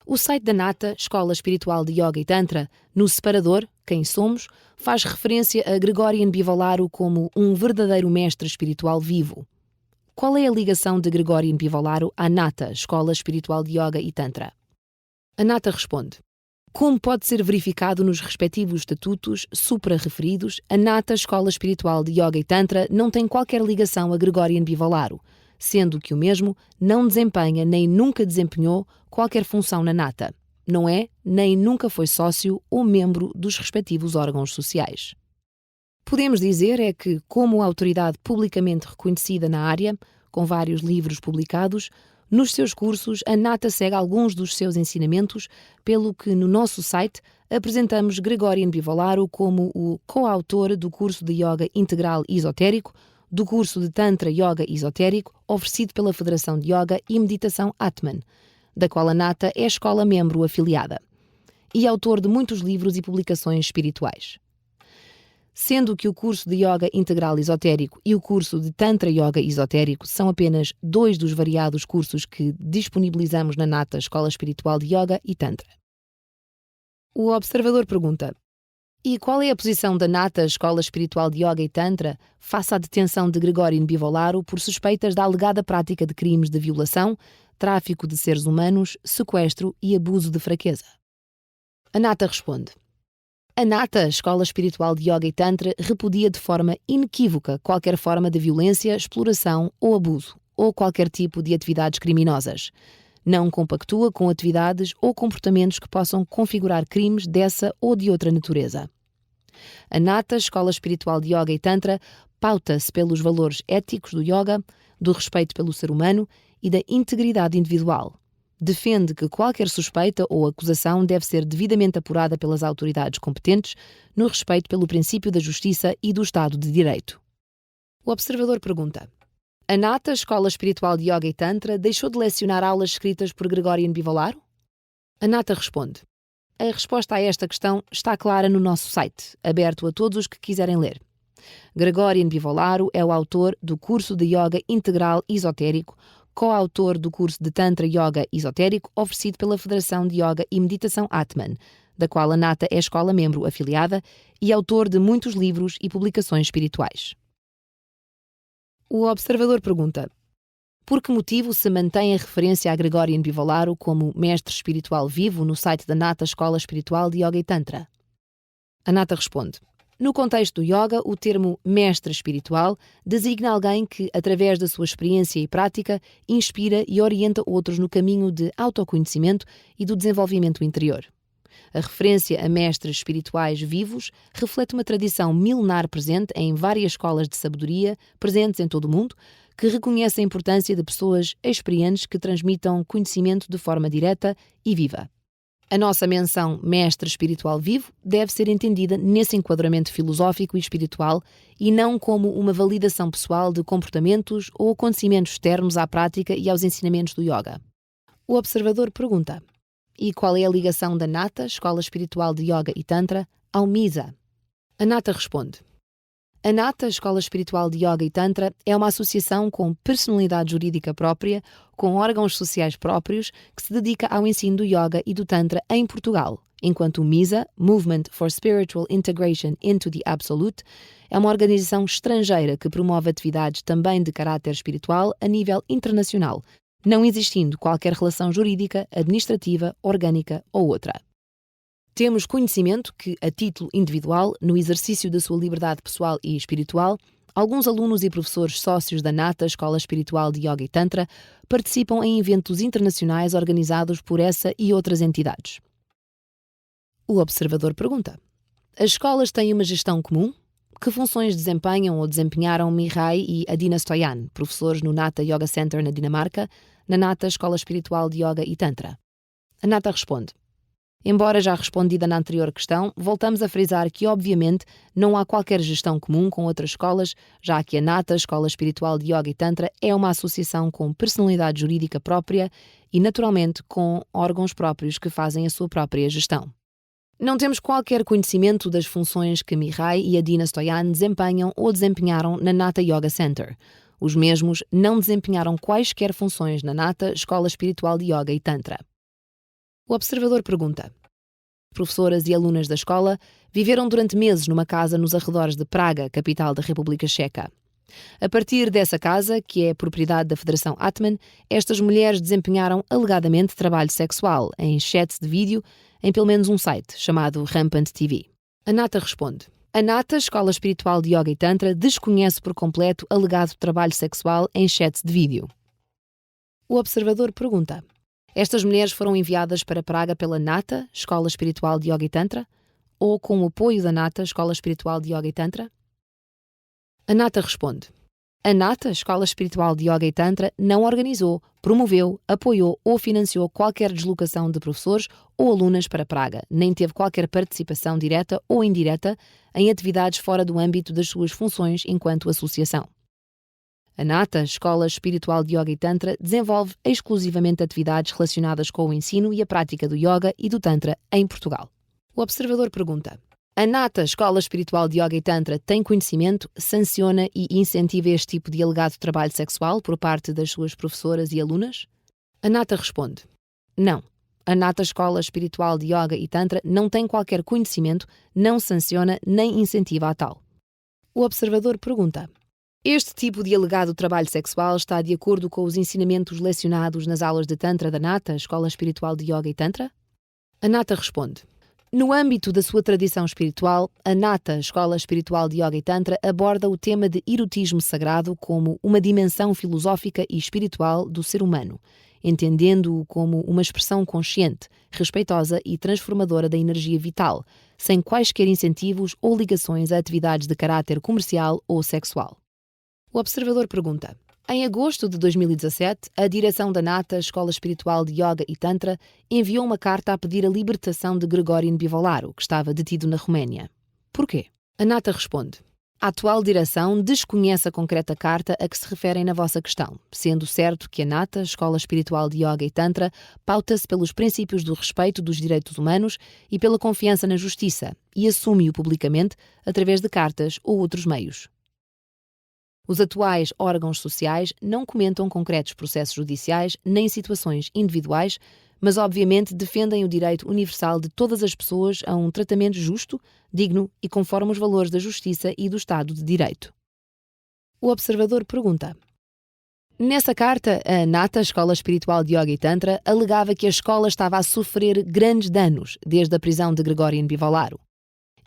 o site da NATA, Escola Espiritual de Yoga e Tantra, no separador, Quem Somos, faz referência a Gregorian Bivolaro como um verdadeiro mestre espiritual vivo. Qual é a ligação de Gregorian Bivolaro à NATA, Escola Espiritual de Yoga e Tantra? A NATA responde: como pode ser verificado nos respectivos estatutos supra-referidos, a NATA, Escola Espiritual de Yoga e Tantra, não tem qualquer ligação a Gregorian Bivolaro, sendo que o mesmo não desempenha nem nunca desempenhou qualquer função na NATA. Não é, nem nunca foi sócio ou membro dos respectivos órgãos sociais. Podemos dizer é que, como autoridade publicamente reconhecida na área, com vários livros publicados, nos seus cursos a NATA segue alguns dos seus ensinamentos, pelo que no nosso site apresentamos Gregorian Bivolaro como o coautor do curso de Yoga Integral Esotérico, do curso de Tantra Yoga Esotérico oferecido pela Federação de Yoga e Meditação Atman, da qual a NATA é a escola membro afiliada, e autor de muitos livros e publicações espirituais. Sendo que o curso de Yoga Integral Esotérico e o curso de Tantra Yoga Esotérico são apenas 2 dos variados cursos que disponibilizamos na NATA, Escola Espiritual de Yoga e Tantra. O observador pergunta: E qual é a posição da Nata, Escola Espiritual de Yoga e Tantra, face à detenção de Gregorian Bivolaro por suspeitas da alegada prática de crimes de violação, tráfico de seres humanos, sequestro e abuso de fraqueza? A Nata responde: a Nata, Escola Espiritual de Yoga e Tantra, repudia de forma inequívoca qualquer forma de violência, exploração ou abuso, ou qualquer tipo de atividades criminosas. Não compactua com atividades ou comportamentos que possam configurar crimes dessa ou de outra natureza. A Nata, Escola Espiritual de Yoga e Tantra, pauta-se pelos valores éticos do yoga, do respeito pelo ser humano e da integridade individual. Defende que qualquer suspeita ou acusação deve ser devidamente apurada pelas autoridades competentes, no respeito pelo princípio da justiça e do Estado de Direito. O observador pergunta: a Nata, Escola Espiritual de Yoga e Tantra, deixou de lecionar aulas escritas por Gregorian Bivolaro? A Nata responde: a resposta a esta questão está clara no nosso site, aberto a todos os que quiserem ler. Gregorian Bivolaro é o autor do curso de Yoga Integral Esotérico, coautor do curso de Tantra Yoga Esotérico oferecido pela Federação de Yoga e Meditação Atman, da qual a Nata é escola-membro afiliada, e autor de muitos livros e publicações espirituais. O observador pergunta: por que motivo se mantém a referência a Gregorian Bivolaro como mestre espiritual vivo no site da Nata, Escola Espiritual de Yoga e Tantra? A Nata responde: no contexto do yoga, o termo mestre espiritual designa alguém que, através da sua experiência e prática, inspira e orienta outros no caminho de autoconhecimento e do desenvolvimento interior. A referência a mestres espirituais vivos reflete uma tradição milenar presente em várias escolas de sabedoria presentes em todo o mundo, que reconhece a importância de pessoas experientes que transmitam conhecimento de forma direta e viva. A nossa menção mestre espiritual vivo deve ser entendida nesse enquadramento filosófico e espiritual e não como uma validação pessoal de comportamentos ou acontecimentos externos à prática e aos ensinamentos do yoga. O observador pergunta: e qual é a ligação da Nata, Escola Espiritual de Yoga e Tantra, ao MISA? A Nata responde: a Nata, Escola Espiritual de Yoga e Tantra, é uma associação com personalidade jurídica própria, com órgãos sociais próprios, que se dedica ao ensino do yoga e do Tantra em Portugal, enquanto o MISA, Movement for Spiritual Integration into the Absolute, é uma organização estrangeira que promove atividades também de caráter espiritual a nível internacional, não existindo qualquer relação jurídica, administrativa, orgânica ou outra. Temos conhecimento que, a título individual, no exercício da sua liberdade pessoal e espiritual, alguns alunos e professores sócios da Nata, Escola Espiritual de Yoga e Tantra, participam em eventos internacionais organizados por essa e outras entidades. O observador pergunta: as escolas têm uma gestão comum? Que funções desempenham ou desempenharam Mihai e Adina Stoyan, professores no Nata Yoga Center na Dinamarca, na Nata, Escola Espiritual de Yoga e Tantra? A Nata responde: embora já respondida na anterior questão, voltamos a frisar que, obviamente, não há qualquer gestão comum com outras escolas, já que a Nata, Escola Espiritual de Yoga e Tantra, é uma associação com personalidade jurídica própria e, naturalmente, com órgãos próprios que fazem a sua própria gestão. Não temos qualquer conhecimento das funções que Mihai e Adina Stoyan desempenham ou desempenharam na Nata Yoga Center. Os mesmos não desempenharam quaisquer funções na Nata, Escola Espiritual de Yoga e Tantra. O observador pergunta: professoras e alunas da escola viveram durante meses numa casa nos arredores de Praga, capital da República Checa. A partir dessa casa, que é propriedade da Federação Atman, estas mulheres desempenharam alegadamente trabalho sexual em chats de vídeo em pelo menos um site chamado Rampant TV. A Nata responde: a Nata, Escola Espiritual de Yoga e Tantra, desconhece por completo alegado trabalho sexual em chats de vídeo. O observador pergunta: estas mulheres foram enviadas para Praga pela Nata, Escola Espiritual de Yoga e Tantra, ou com o apoio da Nata, Escola Espiritual de Yoga e Tantra? A Nata responde: a Nata, Escola Espiritual de Yoga e Tantra, não organizou, promoveu, apoiou ou financiou qualquer deslocação de professores ou alunas para Praga, nem teve qualquer participação direta ou indireta em atividades fora do âmbito das suas funções enquanto associação. A Nata, Escola Espiritual de Yoga e Tantra, desenvolve exclusivamente atividades relacionadas com o ensino e a prática do yoga e do Tantra em Portugal. O observador pergunta: a Nata, Escola Espiritual de Yoga e Tantra, tem conhecimento, sanciona e incentiva este tipo de alegado trabalho sexual por parte das suas professoras e alunas? A Nata responde: não. A Nata Escola Espiritual de Yoga e Tantra não tem qualquer conhecimento, não sanciona nem incentiva a tal. O observador pergunta: este tipo de alegado trabalho sexual está de acordo com os ensinamentos lecionados nas aulas de Tantra da Nata Escola Espiritual de Yoga e Tantra? A Nata responde: no âmbito da sua tradição espiritual, a Nata Escola Espiritual de Yoga e Tantra aborda o tema de erotismo sagrado como uma dimensão filosófica e espiritual do ser humano, entendendo-o como uma expressão consciente, respeitosa e transformadora da energia vital, sem quaisquer incentivos ou ligações a atividades de caráter comercial ou sexual. O observador pergunta: em agosto de 2017, a direção da Nata Escola Espiritual de Yoga e Tantra enviou uma carta a pedir a libertação de Gregorian Bivolaru, que estava detido na Roménia. Porquê? A Nata responde: a atual direção desconhece a concreta carta a que se referem na vossa questão, sendo certo que a Nata Escola Espiritual de Yoga e Tantra pauta-se pelos princípios do respeito dos direitos humanos e pela confiança na justiça, e assume-o publicamente através de cartas ou outros meios. Os atuais órgãos sociais não comentam concretos processos judiciais nem situações individuais, mas obviamente defendem o direito universal de todas as pessoas a um tratamento justo, digno e conforme os valores da justiça e do Estado de Direito. O observador pergunta: nessa carta, a Nata Escola Espiritual de Yoga e Tantra alegava que a escola estava a sofrer grandes danos desde a prisão de Gregorian Bivolaru.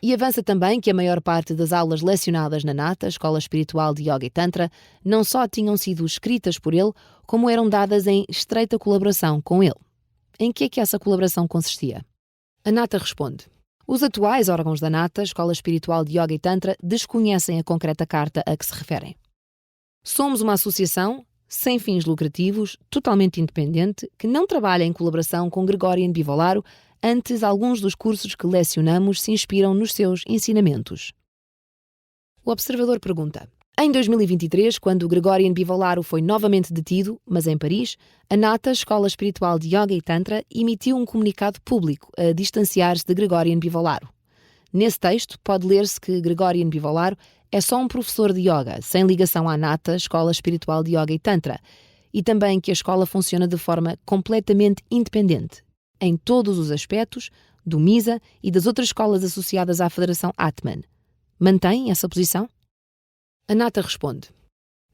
E avança também que a maior parte das aulas lecionadas na Nata Escola Espiritual de Yoga e Tantra não só tinham sido escritas por ele, como eram dadas em estreita colaboração com ele. Em que é que essa colaboração consistia? A Nata responde: os atuais órgãos da Nata Escola Espiritual de Yoga e Tantra desconhecem a concreta carta a que se referem. Somos uma associação sem fins lucrativos, totalmente independente, que não trabalha em colaboração com Gregorian Bivolaru. Antes, alguns dos cursos que lecionamos se inspiram nos seus ensinamentos. O observador pergunta: em 2023, quando Gregorian Bivolaru foi novamente detido, mas em Paris, a Nata Escola Espiritual de Yoga e Tantra emitiu um comunicado público a distanciar-se de Gregorian Bivolaru. Nesse texto, pode ler-se que Gregorian Bivolaru é só um professor de yoga, sem ligação à Nata Escola Espiritual de Yoga e Tantra, e também que a escola funciona de forma completamente independente, em todos os aspectos, do MISA e das outras escolas associadas à Federação Atman. Mantém essa posição? A Nata responde: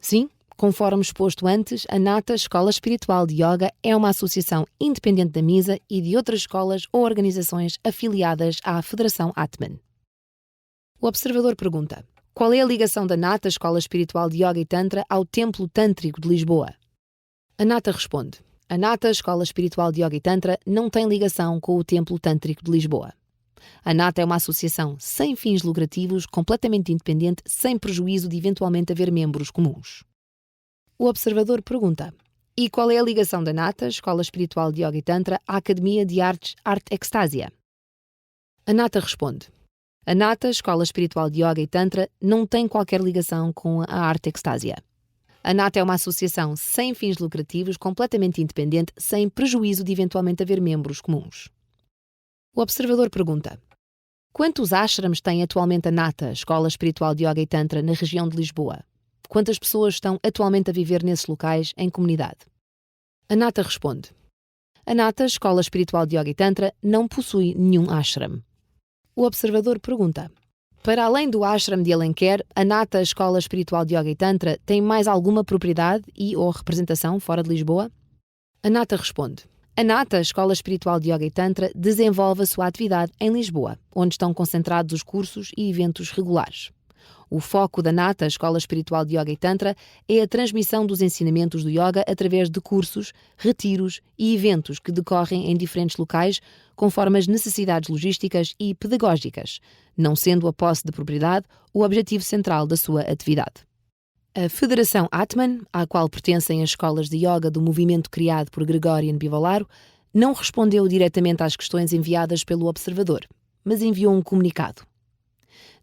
sim, conforme exposto antes, a Nata Escola Espiritual de Yoga é uma associação independente da MISA e de outras escolas ou organizações afiliadas à Federação Atman. O observador pergunta: qual é a ligação da Nata Escola Espiritual de Yoga e Tantra ao Templo Tântrico de Lisboa? A Nata responde: a Nata Escola Espiritual de Yoga e Tantra não tem ligação com o Templo Tântrico de Lisboa. A Nata é uma associação sem fins lucrativos, completamente independente, sem prejuízo de eventualmente haver membros comuns. O observador pergunta: e qual é a ligação da Nata Escola Espiritual de Yoga e Tantra à Academia de Artes Arte Extasia? A Nata responde: a Nata Escola Espiritual de Yoga e Tantra não tem qualquer ligação com a Arte Extasia. A Nata é uma associação sem fins lucrativos, completamente independente, sem prejuízo de eventualmente haver membros comuns. O observador pergunta: quantos ashrams tem atualmente a Nata Escola Espiritual de Yoga e Tantra na região de Lisboa? Quantas pessoas estão atualmente a viver nesses locais em comunidade? A Nata responde: a Nata Escola Espiritual de Yoga e Tantra não possui nenhum ashram. O observador pergunta: para além do ashram de Alenquer, a Nata Escola Espiritual de Yoga e Tantra tem mais alguma propriedade e ou representação fora de Lisboa? A Nata responde: a Nata Escola Espiritual de Yoga e Tantra desenvolve a sua atividade em Lisboa, onde estão concentrados os cursos e eventos regulares. O foco da Nata Escola Espiritual de Yoga e Tantra é a transmissão dos ensinamentos do yoga através de cursos, retiros e eventos que decorrem em diferentes locais conforme as necessidades logísticas e pedagógicas, não sendo a posse de propriedade o objetivo central da sua atividade. A Federação Atman, à qual pertencem as escolas de yoga do movimento criado por Gregorian Bivolaru, não respondeu diretamente às questões enviadas pelo observador, mas enviou um comunicado.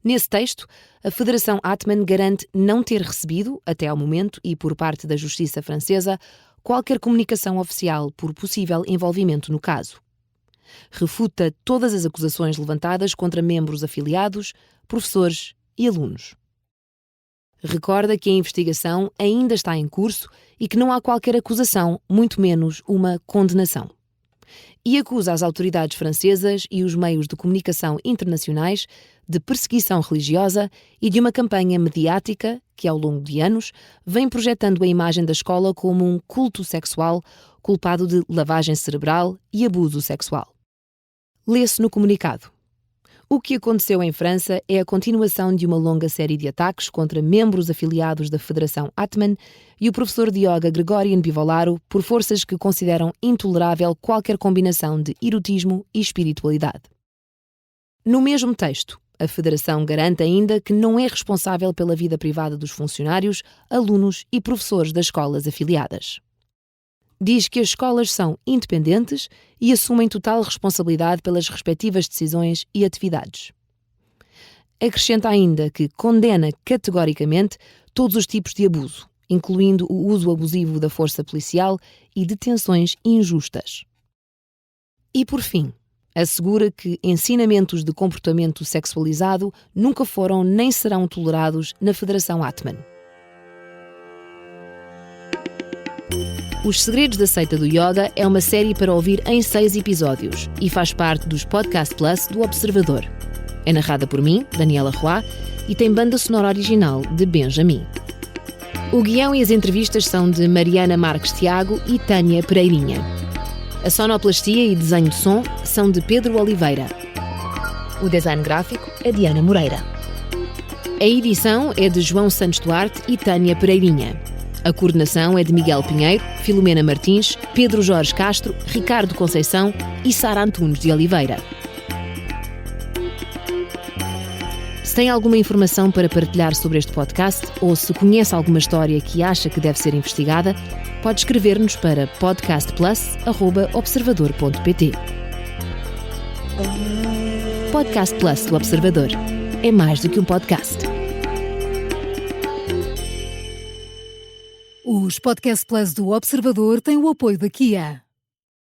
Nesse texto, a Federação Atman garante não ter recebido, até ao momento e por parte da Justiça Francesa, qualquer comunicação oficial por possível envolvimento no caso. Refuta todas as acusações levantadas contra membros afiliados, professores e alunos. Recorda que a investigação ainda está em curso e que não há qualquer acusação, muito menos uma condenação. e acusa as autoridades francesas e os meios de comunicação internacionais de perseguição religiosa e de uma campanha mediática que, ao longo de anos, vem projetando a imagem da escola como um culto sexual culpado de lavagem cerebral e abuso sexual. Lê-se no comunicado: o que aconteceu em França é a continuação de uma longa série de ataques contra membros afiliados da Federação Atman e o professor de yoga Gregorian Bivolaro por forças que consideram intolerável qualquer combinação de erotismo e espiritualidade. No mesmo texto, a Federação garante ainda que não é responsável pela vida privada dos funcionários, alunos e professores das escolas afiliadas. Diz que as escolas são independentes e assumem total responsabilidade pelas respectivas decisões e atividades. Acrescenta ainda que condena categoricamente todos os tipos de abuso, incluindo o uso abusivo da força policial e detenções injustas. E, por fim, assegura que ensinamentos de comportamento sexualizado nunca foram nem serão tolerados na Federação Atman. Os Segredos da Seita do Yoga é uma série para ouvir em 6 episódios e faz parte dos Podcast Plus do Observador. É narrada por mim, Daniela Roy, e tem banda sonora original de Benjamin. O guião e as entrevistas são de Mariana Marques Tiago e Tânia Pereirinha. A sonoplastia e desenho de som são de Pedro Oliveira. O design gráfico é de Ana Moreira. A edição é de João Santos Duarte e Tânia Pereirinha. A coordenação é de Miguel Pinheiro, Filomena Martins, Pedro Jorge Castro, Ricardo Conceição e Sara Antunes de Oliveira. Se tem alguma informação para partilhar sobre este podcast ou se conhece alguma história que acha que deve ser investigada, pode escrever-nos para podcastplus@observador.pt. Podcast Plus do Observador. É mais do que um podcast.
Os Podcast Plus do Observador têm o apoio da Kia.